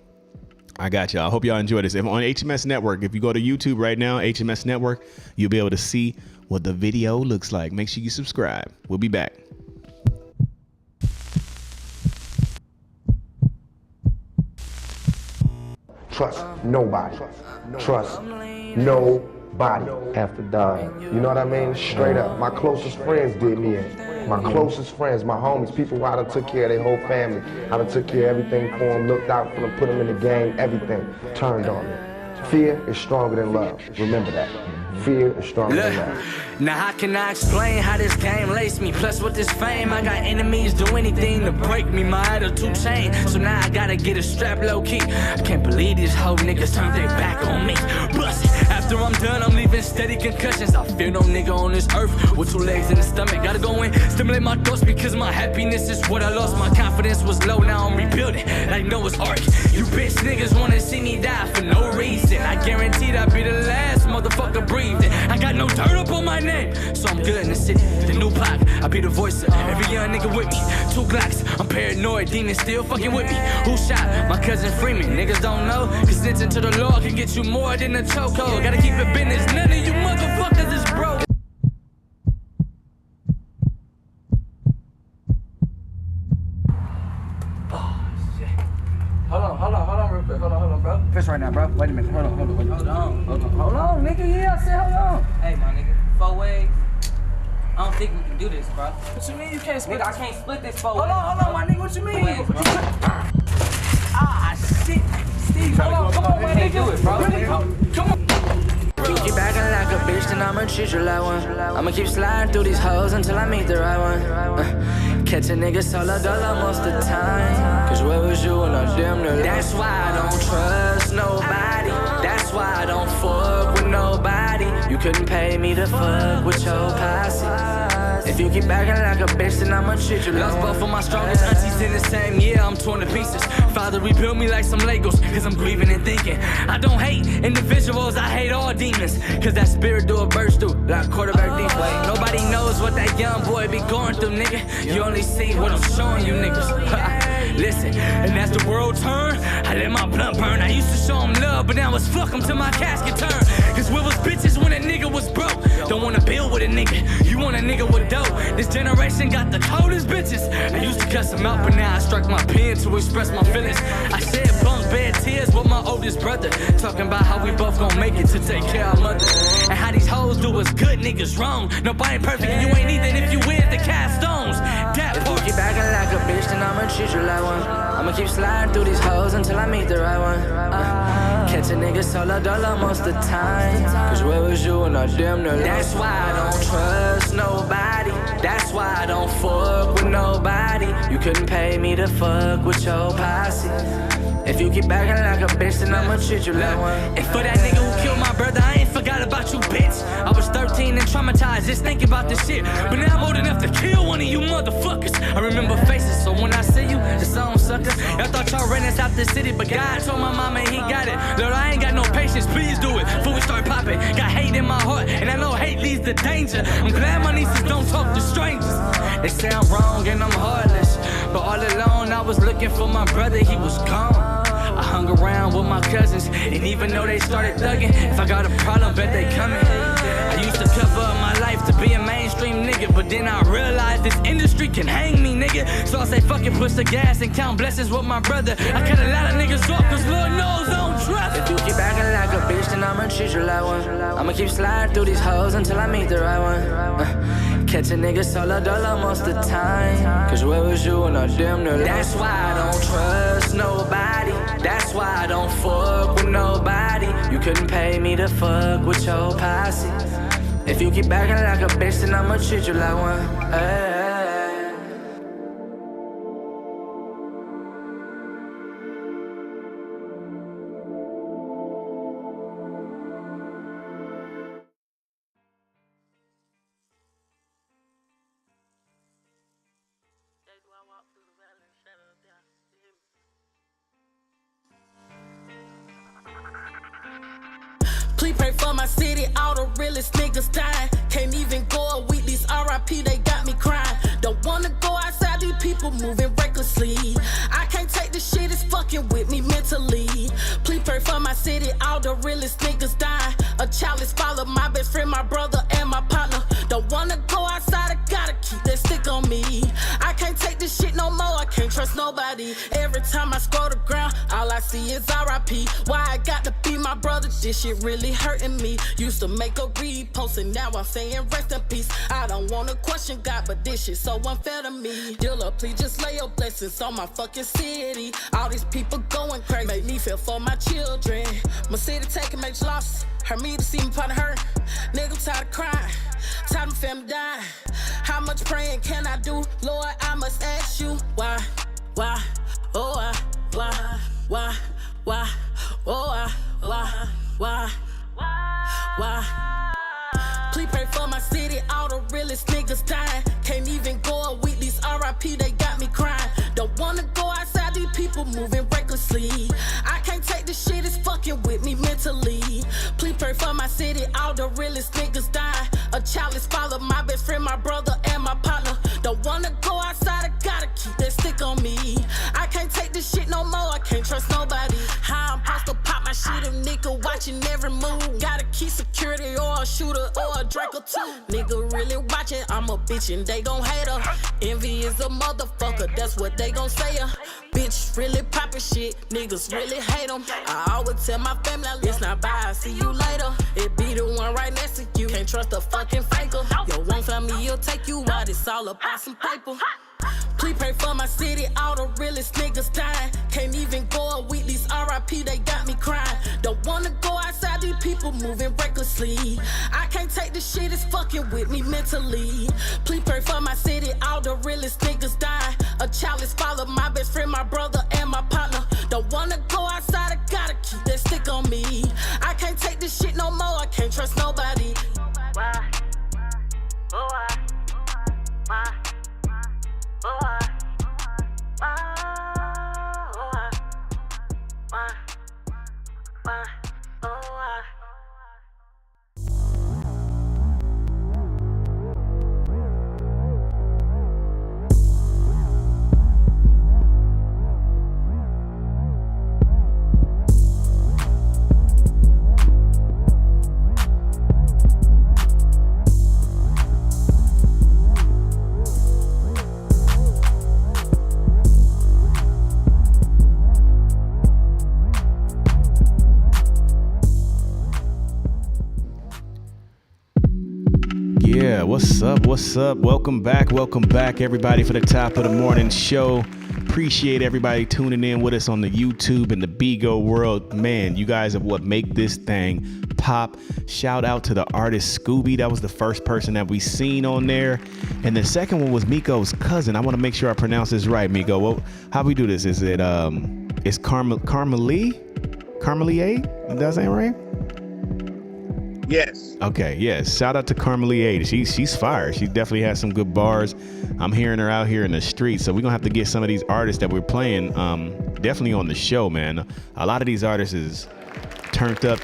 I got y'all. I hope y'all enjoy this. If on HMS Network, if you go to YouTube right now, HMS Network, you'll be able to see what the video looks like. Make sure you subscribe. We'll be back. Trust nobody. Trust nobody after dying. You know what I mean? Straight up. My closest friends did me in. My closest friends, my homies, people who I done took care of their whole family. I done took care of everything for them, looked out for them, put them in the game, everything. Turned on them. Fear is stronger than love. Remember that. Fear is stronger than love. Now how can I explain how this game laced me? Plus with this fame, I got enemies do anything to break me. My attitude changed, so now I gotta get a strap low key. I can't believe these whole niggas turned their back on me. Bust it. After I'm done, I'm leaving steady concussions. I fear no nigga on this earth with 2 legs in the stomach. Gotta go in, stimulate my thoughts because my happiness is what I lost. My confidence was low, now I'm rebuilding like Noah's Ark. You bitch niggas wanna see me die for no reason. I guaranteed I'd be the last motherfucker breathing. I got no dirt up on my name, so I'm good in the city. The new Pac, I be the voice of every young nigga with me. 2 Glocks, I'm paranoid, demons still fucking with me. Who shot my cousin Freeman? Niggas don't know, cause snitching to the law can get you more than a chokehold. Gotta keep it business, none of you motherfuckers is broke. Oh shit. Hold on real quick. Hold on, bro. Fish right now, bro. Wait a minute. Hold on, nigga. Yeah, I said hold on. Hey, my nigga. 4 ways. I don't think we can do this, bro. What you mean you can't split? Nigga, I can't split this 4 ways. Hold on, my nigga. What you mean? Ways, bro. Shit. Steve, hold on. Come on, my nigga. Do it, bro. Come on. You keep acting like a bitch, then I'ma treat you like one. I'ma keep sliding through these hoes until I meet the right one. Catch a nigga solo dollar most of the time. Cause where was you when I damn near? That's why I don't trust nobody. That's why I don't fuck with nobody. You couldn't pay me to fuck with your posse. If you keep acting like a bitch, then I'ma treat you like one. Lost both of my strongest aunties in the same year, I'm torn to pieces. Father rebuilt me like some Legos, cause I'm grieving and thinking. I don't hate individuals, I hate all demons. Cause that spirit do a burst through, like quarterback defense. Nobody knows what that young boy be going through, nigga. You only see what I'm showing you niggas. Listen, and as the world turn, I let my blunt burn. I used to show them love, but now it's fuck them till my casket turn. Cause we was bitches when a nigga was broke. Don't wanna build with a nigga, you want a nigga with dope. This generation got the coldest bitches. I used to cuss them out, but now I strike my pen to express my feelings. I shed bunk bed tears with my oldest brother, talking about how we both gon' make it to take care of our mother. And how these hoes do us good, niggas wrong. Nobody perfect, and you ain't either if you wear the cast stones. That part. If you keep acting like a bitch, then I'ma treat you like one. I'ma keep sliding through these hoes until I meet the right one. Catch a nigga solo dollar most of the time. Cause where was you when I damn near? That's why I don't trust nobody. That's why I don't fuck with nobody. You couldn't pay me to fuck with your posse. If you keep acting like a bitch, then I'ma treat you like one. And for that nigga who killed my brother, I ain't forgot about you, bitch. I was 13 and traumatized just thinking about this shit. But now I'm old enough to kill one of you motherfuckers. I remember faces, so when I see you, it's on sucker. Y'all thought y'all ran us out the city, but God told my mama he got it. Lord, I ain't got no patience, please do it before we start popping. Got hate in my heart, and I know hate leads to danger. I'm glad my nieces don't talk to strangers. They say I'm wrong and I'm heartless, but all alone I was looking for my brother, he was gone. I hung around with my cousins, and even though they started thugging, if I got a problem, bet they coming. I used to cover up my life to be a mainstream nigga, but then I realized this industry can hang me, nigga. So I say fuck it, push the gas and count blessings with my brother. I cut a lot of niggas off, cause Lord knows I don't trust. If you keep acting like a bitch, then I'ma treat you like one. I'ma keep sliding through these hoes until I meet the right one. Catch a nigga solo dollar most of the time. Cause where was you when I damn near? That's why I don't trust nobody. That's why I don't fuck with nobody. You couldn't pay me to fuck with your posse. If you keep acting like a bitch, then I'ma treat you like one. Hey. Please pray for my city, all the realest niggas dying. Can't even go a week, these RIP, they got me crying. Don't wanna go outside, these people moving recklessly. I can't take this shit, it's fucking with me mentally. Please pray for my city, all the realest niggas dying. A child is followed, my best friend, my brother, and my partner. Don't wanna go outside, I gotta keep that stick on me. I can't take this shit no more, I can't trust nobody. Every time I scroll the ground, all I see is RIP. Why I got to be my brother, this shit really hurting me. Used to make a repost and now I'm saying rest in peace. I don't wanna question God, but this shit so unfair to me. Dealer, please just lay your blessings on my fucking city. All these people going crazy, make me feel for my children. My city taking major losses, hurt me to see me part of her. Nigga, I'm tired of crying, tired of my family dying. How much praying can I do? Lord, I must ask you why, oh why, oh why. Please pray for my city, all the realest niggas dying. Can't even go a week, these RIP, they got me crying. Don't wanna go outside, these people moving recklessly. I can't take this shit, it's fucking with me mentally. Please pray for my city, all the realest niggas dying. A child is followed, my best friend, my brother, and my partner. Don't wanna go outside, I gotta keep that stick on me. I can't take this shit no more, I can't trust nobody. How I'm supposed to pop my shit, a nigga watching every move. Gotta keep security or a shooter or a Draco too. Nigga really watching, I'm a bitch and they gon' hate her. Envy is a motherfucker, that's what they gon' say. Bitch really poppin' shit, niggas really hate them. I always tell my family, it's not bye, see you later. It be the one right next to you, can't trust a fucking faker. Your one family, you'll take you out, it's all about some paper. Please pray for my city, all the realest niggas dying. Can't even go a week, these RIP, they got me crying. Don't wanna go outside, these people moving recklessly. I can't take this shit, it's fucking with me mentally. Please pray for my city, all the realest niggas dying. A child is father, my best friend, my brother, and my partner. Don't wanna go outside, I gotta keep that stick on me. I can't take this shit no more, I can't trust nobody. Why? Oh, why? Why? Oh, why? Yeah, what's up? What's up? Welcome back, everybody, for the top of the morning show. Appreciate everybody tuning in with us on the YouTube and the Bigo world. Man, you guys are what make this thing pop. Shout out to the artist Scooby. That was the first person that we seen on there. And the second one was Miko's cousin. I want to make sure I pronounce this right, Miko. Well, how we do this? Is it it's Carmelie? Did I say it right? Yes. Okay, yes. Shout out to Carmelie. She's fire. She definitely has some good bars. I'm hearing her out here in the streets. So we're gonna have to get some of these artists that we're playing definitely on the show, man. A lot of these artists is turned up.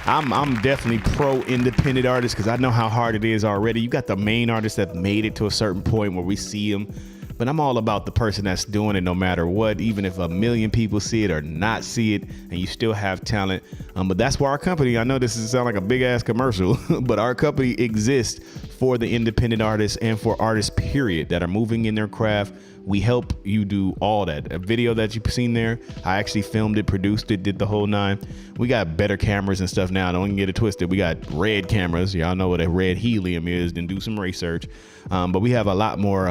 I'm definitely pro independent artists because I know how hard it is already. You got the main artists that made it to a certain point where we see them. But I'm all about the person that's doing it no matter what, even if 1 million people see it or not see it, and you still have talent. But that's why our company, I know this is sound like a big ass commercial, but our company exists for the independent artists and for artists, period, that are moving in their craft. We help you do all that. A video that you've seen there, I actually filmed it, produced it, did the whole nine. We got better cameras and stuff now. Don't get it twisted. We got red cameras. Y'all know what a red helium is. Then do some research. But we have a lot more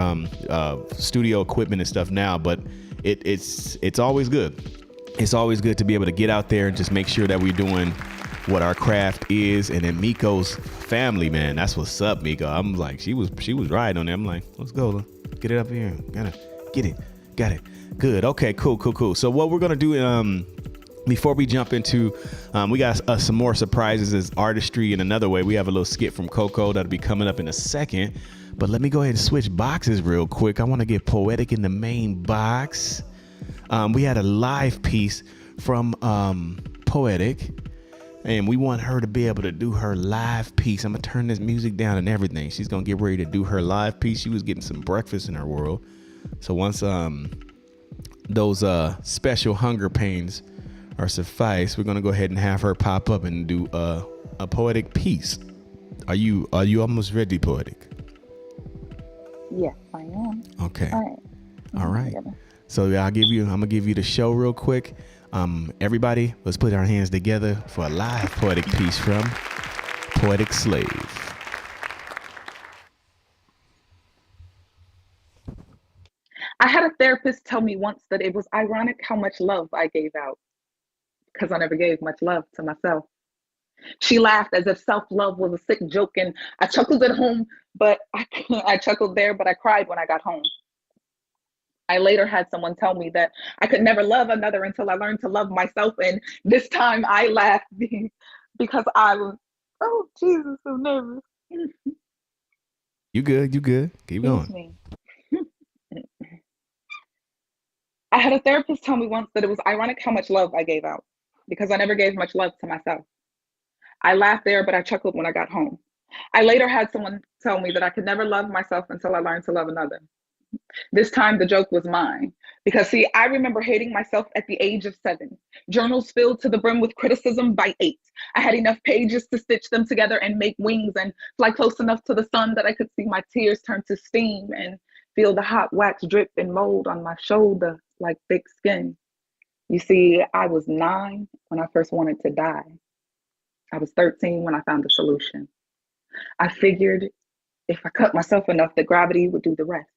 studio equipment and stuff now. But it's always good. It's always good to be able to get out there and just make sure that we're doing what our craft is. And then Miko's family, man, that's what's up, Miko. I'm like, she was riding on there. I'm like, let's go. Get it up here. Gotta get it. Got it. Good. Okay, cool. So what we're going to do before we jump into, we got some more surprises as artistry in another way. We have a little skit from Coco that'll be coming up in a second. But let me go ahead and switch boxes real quick. I want to get Poetic in the main box. We had a live piece from Poetic. And we want her to be able to do her live piece. I'm going to turn this music down and everything. She's going to get ready to do her live piece. She was getting some breakfast in her world. So once those special hunger pains are suffice, we're going to go ahead and have her pop up and do a poetic piece. Are you almost ready, Poetic? Yes, I am. Okay. All right. So I'm going to give you the show real quick. Everybody, let's put our hands together for a live poetic piece from Poetic Slave. I had a therapist tell me once that it was ironic how much love I gave out because I never gave much love to myself. She laughed as if self-love was a sick joke, and I chuckled at home, but I chuckled there, but I cried when I got home. I later had someone tell me that I could never love another until I learned to love myself. And this time I laughed because I was, oh, Jesus, so nervous. You good. Keep going. I had a therapist tell me once that it was ironic how much love I gave out because I never gave much love to myself. I laughed there, but I chuckled when I got home. I later had someone tell me that I could never love myself until I learned to love another. This time the joke was mine because see, I remember hating myself at the age of 7. Journals filled to the brim with criticism by 8. I had enough pages to stitch them together and make wings and fly close enough to the sun that I could see my tears turn to steam and Feel the hot wax drip and mold on my shoulder like thick skin. You see, I was 9 when I first wanted to die. I was 13 when I found a solution. I figured if I cut myself enough, that gravity would do the rest.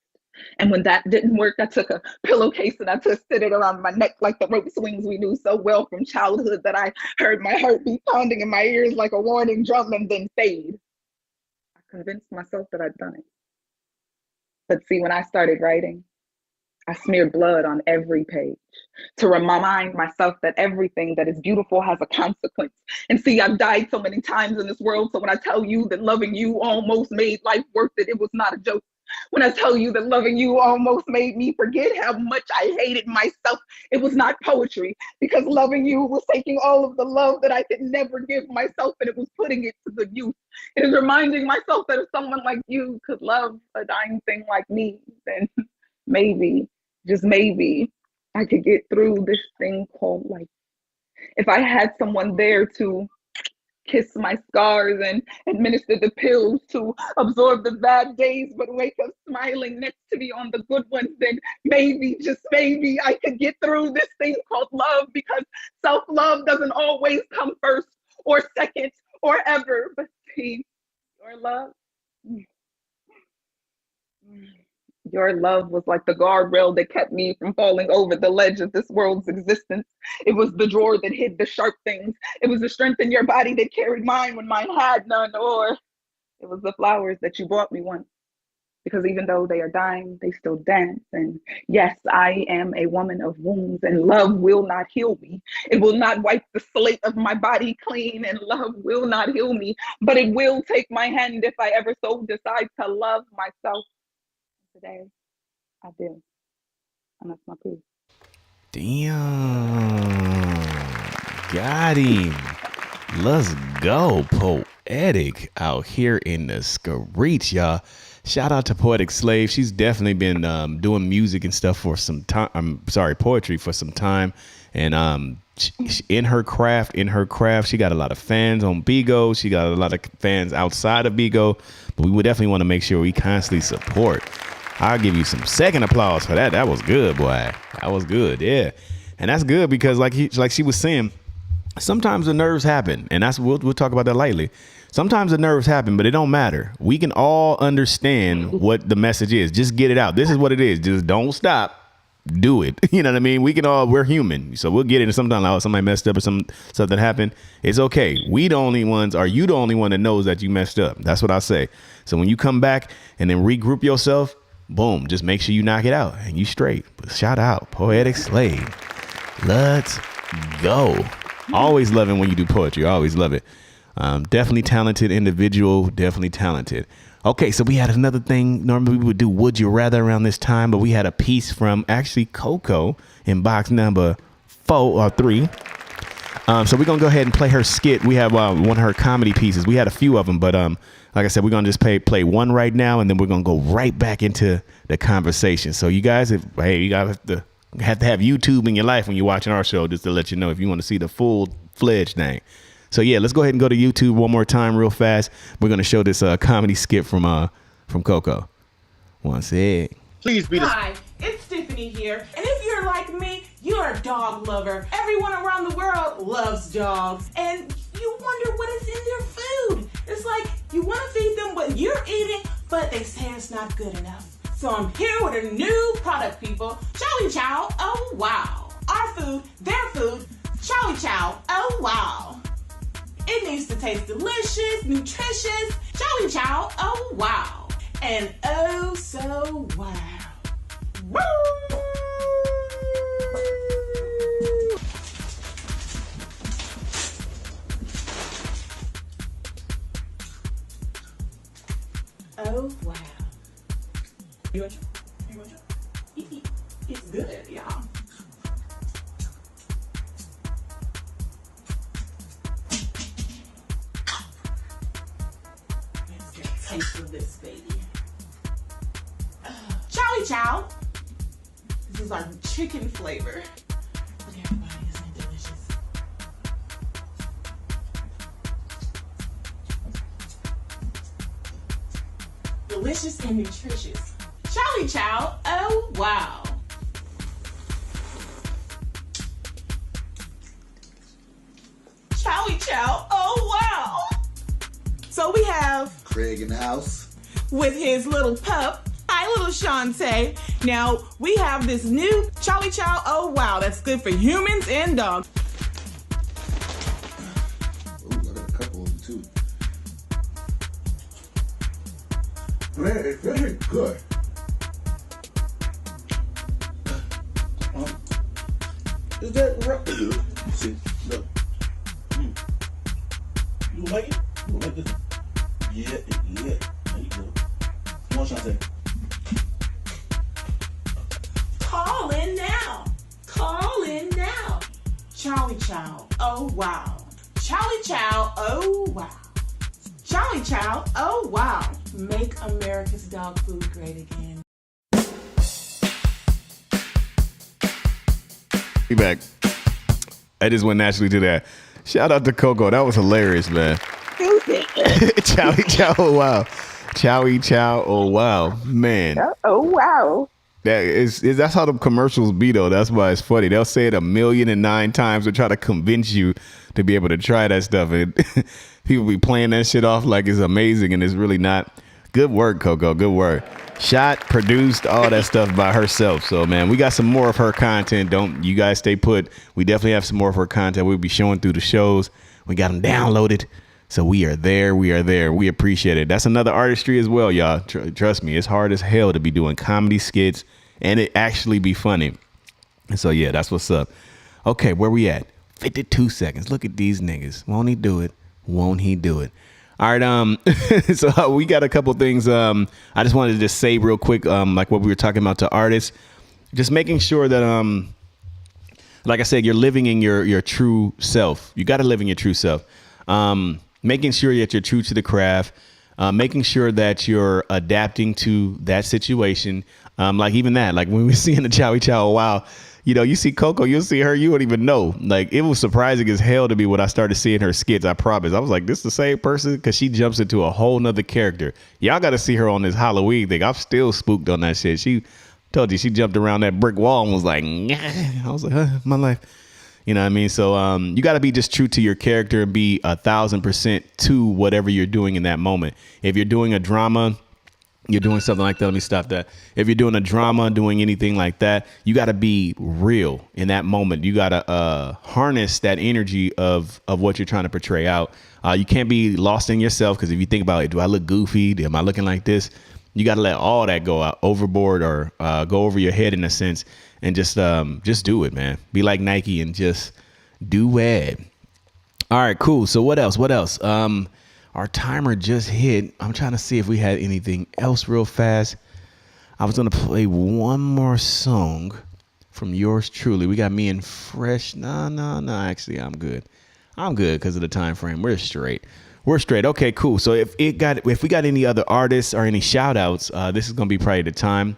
And when that didn't work, I took a pillowcase and I twisted it around my neck like the rope swings we knew so well from childhood that I heard my heartbeat pounding in my ears like a warning drum and then fade. I convinced myself that I'd done it. But see, when I started writing, I smeared blood on every page to remind myself that everything that is beautiful has a consequence. And see, I've died so many times in this world, so when I tell you that loving you almost made life worth it, it was not a joke. When I tell you that loving you almost made me forget how much I hated myself, it was not poetry, because loving you was taking all of the love that I could never give myself and it was putting it to good use. It is reminding myself that if someone like you could love a dying thing like me, then maybe, just maybe, I could get through this thing called life. If I had someone there to kiss my scars and administer the pills to absorb the bad days, but wake up smiling next to me on the good ones, then maybe, just maybe, I could get through this thing called love, because self-love doesn't always come first or second or ever. But see, your love was like the guardrail that kept me from falling over the ledge of this world's existence. It was the drawer that hid the sharp things. It was the strength in your body that carried mine when mine had none. Or it was the flowers that you brought me once. Because even though they are dying, they still dance. And yes, I am a woman of wounds, and love will not heal me. It will not wipe the slate of my body clean, and love will not heal me. But it will take my hand if I ever so decide to love myself. Today, I do. And that's my piece. Damn. Got him. Let's go. Poetic out here in the streets, y'all. Shout out to Poetic Slave. She's definitely been doing music and stuff for some time. Poetry for some time. And in her craft, she got a lot of fans on Bigo. She got a lot of fans outside of Bigo. But we would definitely want to make sure we constantly support. I'll give you some second applause for that. That was good, boy. That was good. Yeah. And that's good because like she was saying, sometimes the nerves happen. And that's we'll talk about that lightly. Sometimes the nerves happen, but it don't matter. We can all understand what the message is. Just get it out. This is what it is. Just don't stop. Do it. You know what I mean? We're human. So we'll get it. Sometimes like, somebody messed up or something happened. It's okay. We the only ones, are you the only one that knows that you messed up? That's what I say. So when you come back and then regroup yourself, boom, just make sure you knock it out and you straight. But shout out Poetic Slave. Let's go. Always love it when you do poetry. I always love it. Definitely talented individual. Definitely talented. Okay, so we had another thing. Normally we would do Would You Rather around this time, but we had a piece from actually Coco in box number 4 or 3. So we're going to go ahead and play her skit. We have one of her comedy pieces. We had a few of them, but like I said, we're going to just play one right now, and then we're going to go right back into the conversation. So you guys, you guys have to have YouTube in your life when you're watching our show, just to let you know if you want to see the full-fledged thing. So yeah, let's go ahead and go to YouTube one more time real fast. We're going to show this comedy skit from Coco. One sec. Please be Hi, it's Tiffany here. And if you're like me, you're a dog lover. Everyone around the world loves dogs. And you wonder what is in their food. It's like you want to feed them what you're eating, but they say it's not good enough. So I'm here with a new product, people. Chowie Chow, oh wow. Our food, their food, Chowie Chow, oh wow. It needs to taste delicious, nutritious, Chowie Chow, oh wow. And oh so wow. Woo! Oh wow. You want you? It's good, y'all. Let's get a taste of this, baby. Chowie Chow. This is our chicken flavor. Look, everybody, isn't it delicious? Delicious and nutritious. Charlie Chow, oh wow. Charlie Chow, oh wow. So we have Craig in the house with his little pup. Hi, little Shantae. Now we have this new Charlie Chow, oh wow, that's good for humans and dogs. Ooh, I got a couple of them too. Very, very good. Is that right? See, look. You like it? You like this? Yeah. There you go. Come on, Shantae. Call in now. Call in now. Charlie Chow, oh wow. Charlie Chow, oh wow. Charlie Chow, oh wow. Make America's dog food great again. Be back. I just went naturally to that. Shout out to Coco. That was hilarious, man. Chowie Chow, oh wow. Chowie Chow, oh wow. Man. Oh wow. That's how the commercials be though. That's why it's funny. They'll say it 1,000,009 times to try to convince you to be able to try that stuff. And people be playing that shit off like it's amazing and it's really not. Good work, Coco. Good work. Shot, produced, all that stuff by herself. So man, we got some more of her content. Don't you guys stay put. We definitely have some more of her content. We'll be showing through the shows. We got them downloaded. So we are there. We are there. We appreciate it. That's another artistry as well, y'all. Trust me, it's hard as hell to be doing comedy skits and it actually be funny. And so, yeah, that's what's up. Okay, where we at? 52 seconds. Look at these niggas. Won't he do it? Won't he do it? All right. So we got a couple things. I just wanted to just say real quick, like what we were talking about to artists, just making sure that, like I said, you're living in your true self. You got to live in your true self. Making sure that you're true to the craft, making sure that you're adapting to that situation. Like even that, like when we see in the Chowie Chow, wow, you know, you see Coco, you'll see her, you won't even know. Like it was surprising as hell to me when I started seeing her skits. I promise. I was like, this is the same person, because she jumps into a whole nother character. Y'all got to see her on this Halloween thing. I'm still spooked on that shit. She told you she jumped around that brick wall and was like, nah. I was like, my life. You know what I mean? So you got to be just true to your character and be 1,000% to whatever you're doing in that moment. If you're doing a drama, you're doing something like that. Let me stop that. If you're doing a drama, doing anything like that, you got to be real in that moment. You got to harness that energy of what you're trying to portray out. You can't be lost in yourself, because if you think about it, do I look goofy? Am I looking like this? You got to let all that go out overboard or go over your head in a sense, and just do it, man. Be like Nike and just do it. All right, cool. So what else? Our timer just hit. I'm trying to see if we had anything else real fast. I was going to play one more song from yours truly. We got me and Fresh. No. Actually, I'm good. Because of the time frame. We're straight. Okay, cool. So if we got any other artists or any shout outs, this is going to be probably the time.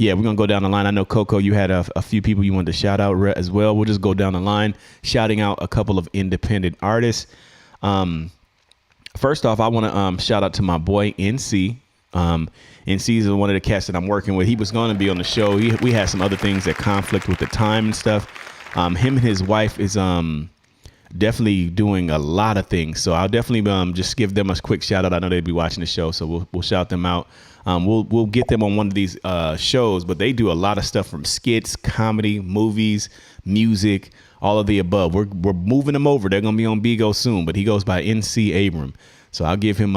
Yeah, we're going to go down the line. I know, Coco, you had a few people you wanted to shout out as well. We'll just go down the line, shouting out a couple of independent artists. First off, I want to shout out to my boy NC. NC is one of the cats that I'm working with. He was going to be on the show. We had some other things that conflict with the time and stuff. Him and his wife is definitely doing a lot of things. So I'll definitely just give them a quick shout out. I know they'd be watching the show, so we'll shout them out. We'll get them on one of these shows, but they do a lot of stuff from skits, comedy, movies, music, all of the above. We're moving them over. They're going to be on Bigo soon, but he goes by NC Abram. So I'll give him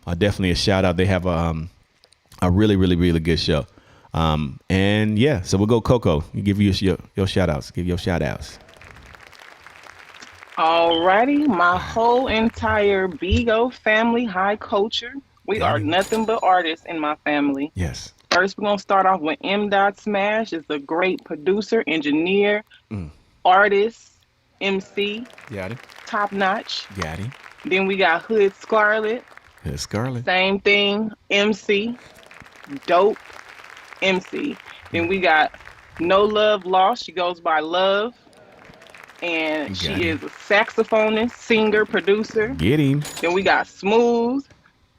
definitely a shout out. They have a really, really, really good show. And yeah, so we'll go Coco. You give your shout outs. Give your shout outs. Alrighty, my whole entire Bigo family, high culture. We are nothing but artists in my family. Yes. First, we're going to start off with M. Smash. Is a great producer, engineer, artist, MC. Got it. Top notch. Got it. Then we got Hood Scarlet. Hood Scarlet. Same thing, MC. Dope, MC. Then we got No Love Lost. She goes by Love. And she is a saxophonist, singer, producer. Get him. Then we got Smooth.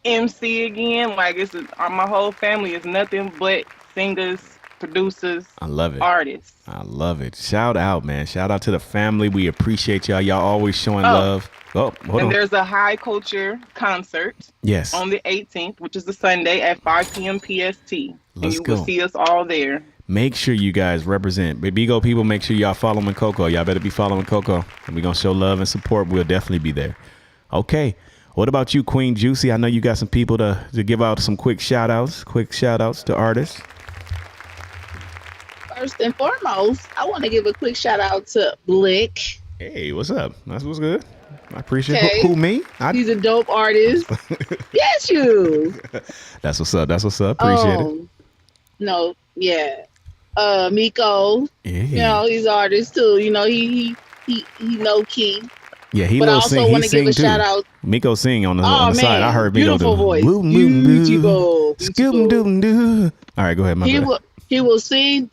MC again. Like my whole family is nothing but singers, producers. I love it. Artists. I love it. Shout out, man. Shout out to the family. We appreciate y'all. Y'all always showing love. Oh, hold on. There's a High Culture concert. Yes. On the 18th, which is the Sunday at 5 p.m. PST. Let's and go. You will see us all there. Make sure you guys represent. Bigo people, make sure y'all following Coco. Y'all better be following Coco. And we're going to show love and support. We'll definitely be there. Okay. What about you, Queen Juicy? I know you got some people to give out some quick shout outs to artists. First and foremost, I want to give a quick shout out to Blick. Hey, what's up? That's what's good. I appreciate Okay. who me? He's a dope artist. Yes, you. That's what's up. That's what's up. Appreciate it. No, yeah. Miko. Yeah. You know, he's an artist too. You know, he low key. Yeah, he But I little also sing. want He to give sing a too. shout out. Miko sing on the Man, side. I heard Miko beautiful do. voice. Boom, boom, boom. Beautiful. Scoop, doom, doo. All right, go ahead. My bad. He will sing.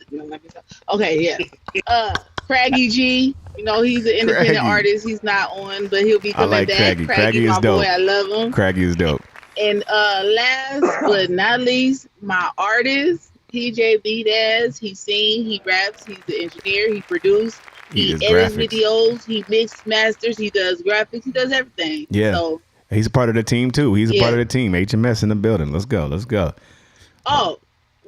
Okay, yeah. Craggy G. You know, he's an independent Craggy. artist. He's not on, but he'll be I coming like back. Craggy. Craggy is my dope. boy. I love him. Craggy is dope. And last but not least, my artist, TJ B-Daz. He sings, he raps, he's the engineer, he produced, he does edits graphics. videos, he mixes, masters, he does graphics, he does everything. Yeah. So, He's a part of the team too. He's a Yeah. part of the team. HMS in the building. Let's go. Let's go.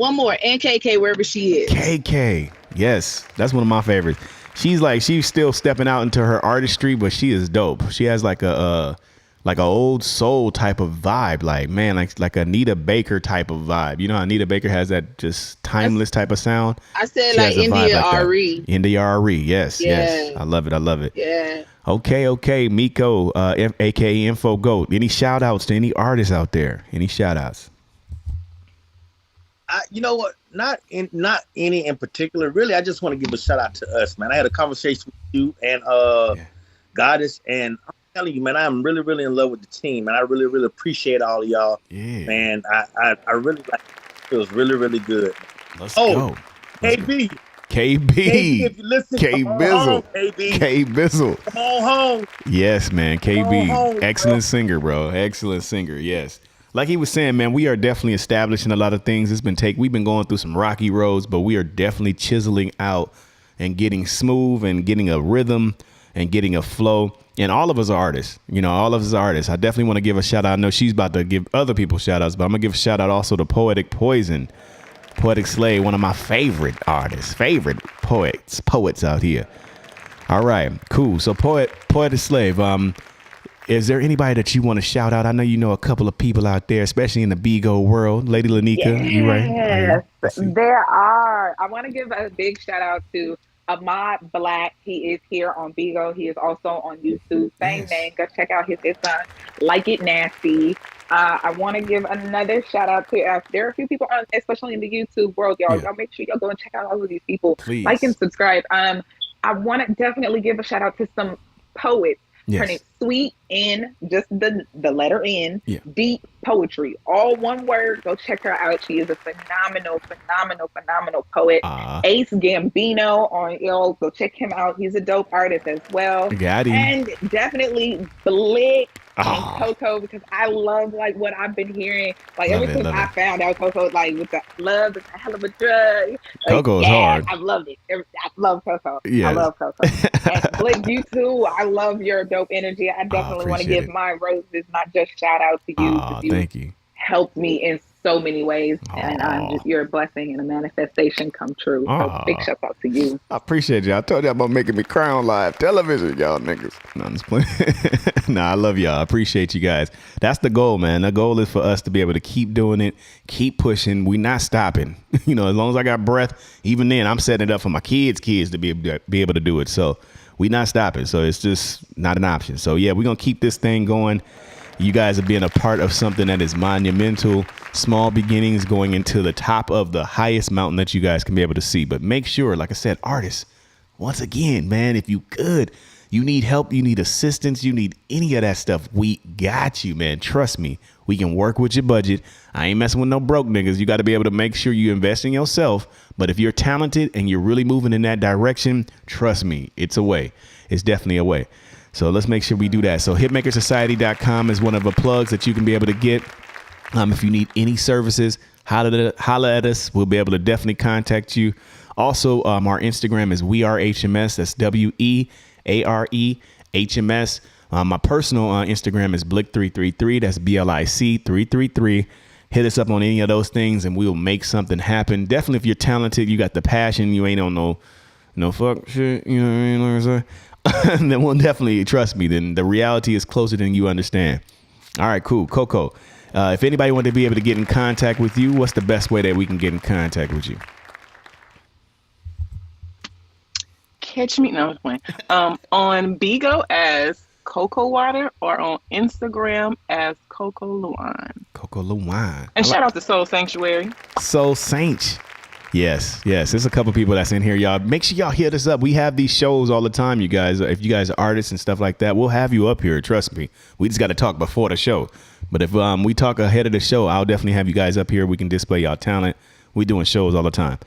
one more, and KK wherever she is. KK. Yes. That's one of my favorites. She's still stepping out into her artistry, but she is dope. She has like a old soul type of vibe. Like Anita Baker type of vibe. You know how Anita Baker has that just timeless type of sound? I said She like has a vibe India like that. RE. India RE. Yes. Yes. Yeah. I love it. I love it. Yeah. Okay. Miko, aka Info Goat. Any shout outs to any artists out there? Any shout outs? You know what? Not any in particular. Really, I just want to give a shout out to us, man. I had a conversation with you and Goddess, and I'm telling you, man, I'm really, really in love with the team, and I really, really appreciate all of y'all. Yeah. Man, I really like it. It was really, really good. Let's go. KB. KB. If you listen, K come on Bizzle. home, KB. K Bizzle. Come on home. Yes, man. KB. Come on home, Excellent singer, bro. Excellent singer. Yes. Like he was saying, man, we are definitely establishing a lot of things. We've been going through some rocky roads, but we are definitely chiseling out and getting smooth and getting a rhythm and getting a flow. And all of us are artists. You know, all of us are artists. I definitely want to give a shout out. I know she's about to give other people shout outs, but I'm going to give a shout out also to Poetic Poison. Poetic Slave, one of my favorite artists, favorite poets out here. All right, cool. So Poetic Slave, is there anybody that you want to shout out? I know you know a couple of people out there, especially in the Bigo world. Lady Lanika, you right? Yes, there are. I want to give a big shout out to Ahmad Black. He is here on Bigo. He is also on YouTube. Same name. Go check out his on Like It Nasty. I want to give another shout out to there are a few people on, especially in the YouTube world, y'all. Y'all make sure y'all go and check out all of these people. Please. Like and subscribe. I want to definitely give a shout out to some poets. Turning sweet in just the letter N, deep poetry, all one word. Go check her out. She is a phenomenal poet. Ace Gambino on y'all. Go check him out. He's a dope artist as well. Got him. And definitely Blick and Coco, because I love like what I've been hearing. Like ever since I found out Coco, like with the love is a hell of a drug. Like, Coco's hard. I loved it. I love Coco. Yes. I love Coco. And Blick, you too. I love your dope energy. I definitely want to give my roses, not just shout out to you. Thank you. Helped me in so many ways, and you're a blessing and a manifestation come true. So big shout out to you. I appreciate you. I told y'all about making me cry on live television, y'all niggas. No, I'm just playing. Nah, I love y'all. I appreciate you guys. That's the goal, man. The goal is for us to be able to keep doing it, keep pushing. We not stopping. You know, as long as I got breath, even then, I'm setting it up for my kids to be able to do it. So we not stopping. So it's just not an option. So yeah, we're gonna keep this thing going. You guys are being a part of something that is monumental. Small beginnings going into the top of the highest mountain that you guys can be able to see. But make sure, like I said, artists, once again, man, if you could, you need help, you need assistance, you need any of that stuff, we got you, man. Trust me, we can work with your budget. I ain't messing with no broke niggas. You got to be able to make sure you invest in yourself. But if you're talented and you're really moving in that direction, trust me, it's a way. It's definitely a way. So let's make sure we do that. So hitmakersociety.com is one of the plugs that you can be able to get. If you need any services, holla at us. We'll be able to definitely contact you. Also, our Instagram is WeAreHMS. That's WeAreHMS. My personal Instagram is Blick333. That's BLIC333. Hit us up on any of those things and we'll make something happen. Definitely if you're talented, you got the passion, you ain't on no fuck shit, you know what I mean? Like I say. Then we'll definitely, trust me, then the reality is closer than you understand. All right, cool. Coco, if anybody wanted to be able to get in contact with you, what's the best way that we can get in contact with you? Catch me, no, I'm playing. On Bigo as Coco Water or on Instagram as Coco Luan. Coco Luan. And shout out to Soul Sanctuary. Soul Saint. Yes. There's a couple people that's in here, y'all. Make sure y'all hit us up. We have these shows all the time, you guys. If you guys are artists and stuff like that, we'll have you up here. Trust me. We just got to talk before the show. But if we talk ahead of the show, I'll definitely have you guys up here. We can display y'all talent. We doing shows all the time.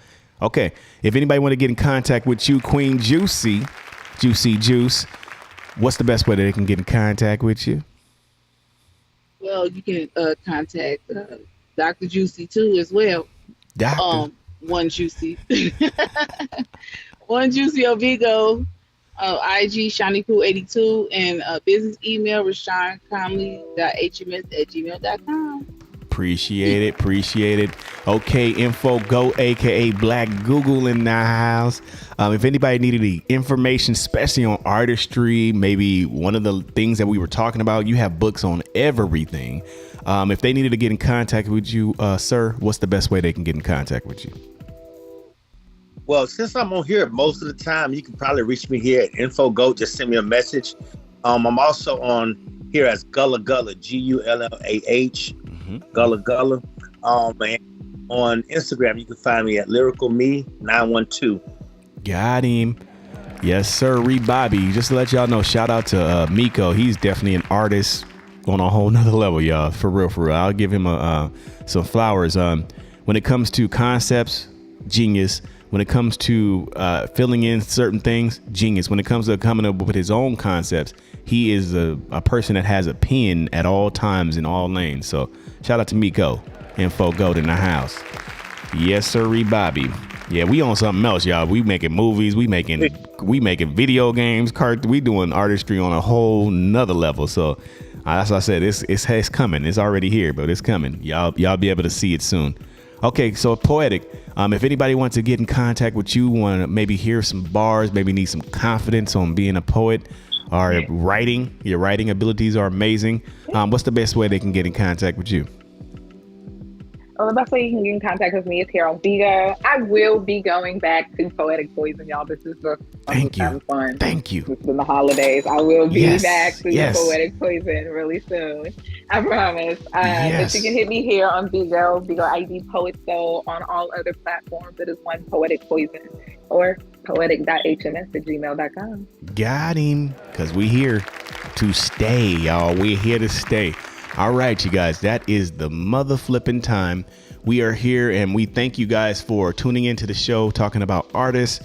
Okay. If anybody want to get in contact with you, Queen Juicy Juice, what's the best way that they can get in contact with you? Well, you can contact Dr. Juicy too as well. Doctor. One Juicy. One Juicy on Bigo, IG ShawneePooh82, and business email RashawnConley.hms@gmail.com. Appreciate it. Okay, Info Go, aka Black Google in the house. If anybody needed the information, especially on artistry, maybe one of the things that we were talking about, you have books on everything. If they needed to get in contact with you, sir, what's the best way they can get in contact with you? Well, since I'm on here most of the time, you can probably reach me here at InfoGo. Just send me a message. I'm also on here as Gullah Gullah, Gullah, Gullah Gullah. And on Instagram, you can find me at LyricalMe912. Got him. Yes, sir. Reed Bobby. Just to let y'all know, shout out to Miko. He's definitely an artist on a whole nother level, y'all. For real. I'll give him some flowers. When it comes to concepts, genius. When it comes to filling in certain things, genius. When it comes to coming up with his own concepts, he is a person that has a pen at all times in all lanes. So shout out to Miko. Info Gold in the house. Yes, sir, Bobby. Yeah, we on something else, y'all. We making movies. We making video games. We doing artistry on a whole nother level. So that's what I said. It's coming. It's already here, but it's coming. Y'all be able to see it soon. Okay, so Poetic. If anybody wants to get in contact with you, want to maybe hear some bars, maybe need some confidence on being a poet or writing, your writing abilities are amazing. What's the best way they can get in contact with you? Well, the best way you can get in contact with me is here on Bigo. I will be going back to Poetic Poison, y'all. This is the fun. Thank you. It's been the holidays. I will be back to Poetic Poison really soon. I promise. But you can hit me here on Bigo ID Poet Soul. On all other platforms, it is one Poetic Poison or poetic.hms@gmail.com. Got him. Because we here to stay, y'all. We're here to stay. All right, you guys, that is the mother flipping time. We are here and we thank you guys for tuning into the show, talking about artists.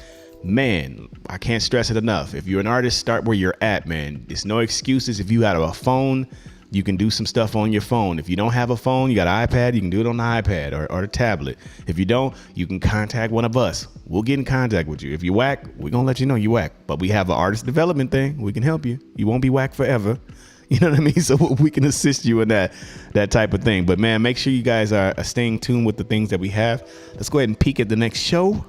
Man, I can't stress it enough. If you're an artist, start where you're at, man. There's no excuses. If you have a phone, you can do some stuff on your phone. If you don't have a phone, you got an iPad, you can do it on the iPad or the tablet. If you don't, you can contact one of us. We'll get in contact with you. If you whack, we're going to let you know you whack. But we have an artist development thing. We can help you. You won't be whack forever. You know what I mean? So we can assist you in that type of thing. But man, make sure you guys are staying tuned with the things that we have. Let's go ahead and peek at the next show.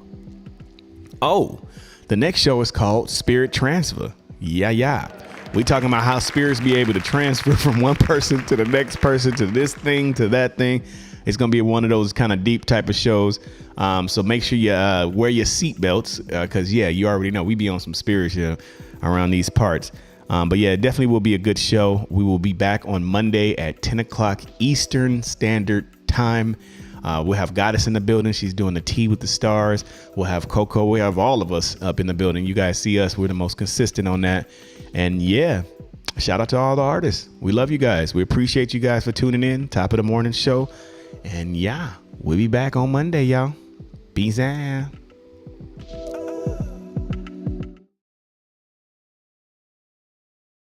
Oh, the next show is called Spirit Transfer. Yeah. We talking about how spirits be able to transfer from one person to the next person, to this thing, to that thing. It's going to be one of those kind of deep type of shows. So make sure you wear your seatbelts because, you already know we be on some spirits around these parts. But yeah, it definitely will be a good show. We will be back on Monday at 10 o'clock Eastern Standard Time. We'll have Goddess in the building. She's doing the tea with the stars. We'll have Coco. We have all of us up in the building. You guys see us. We're the most consistent on that. And yeah, shout out to all the artists. We love you guys. We appreciate you guys for tuning in. Top of the morning show. And yeah, we'll be back on Monday, y'all. Peace out.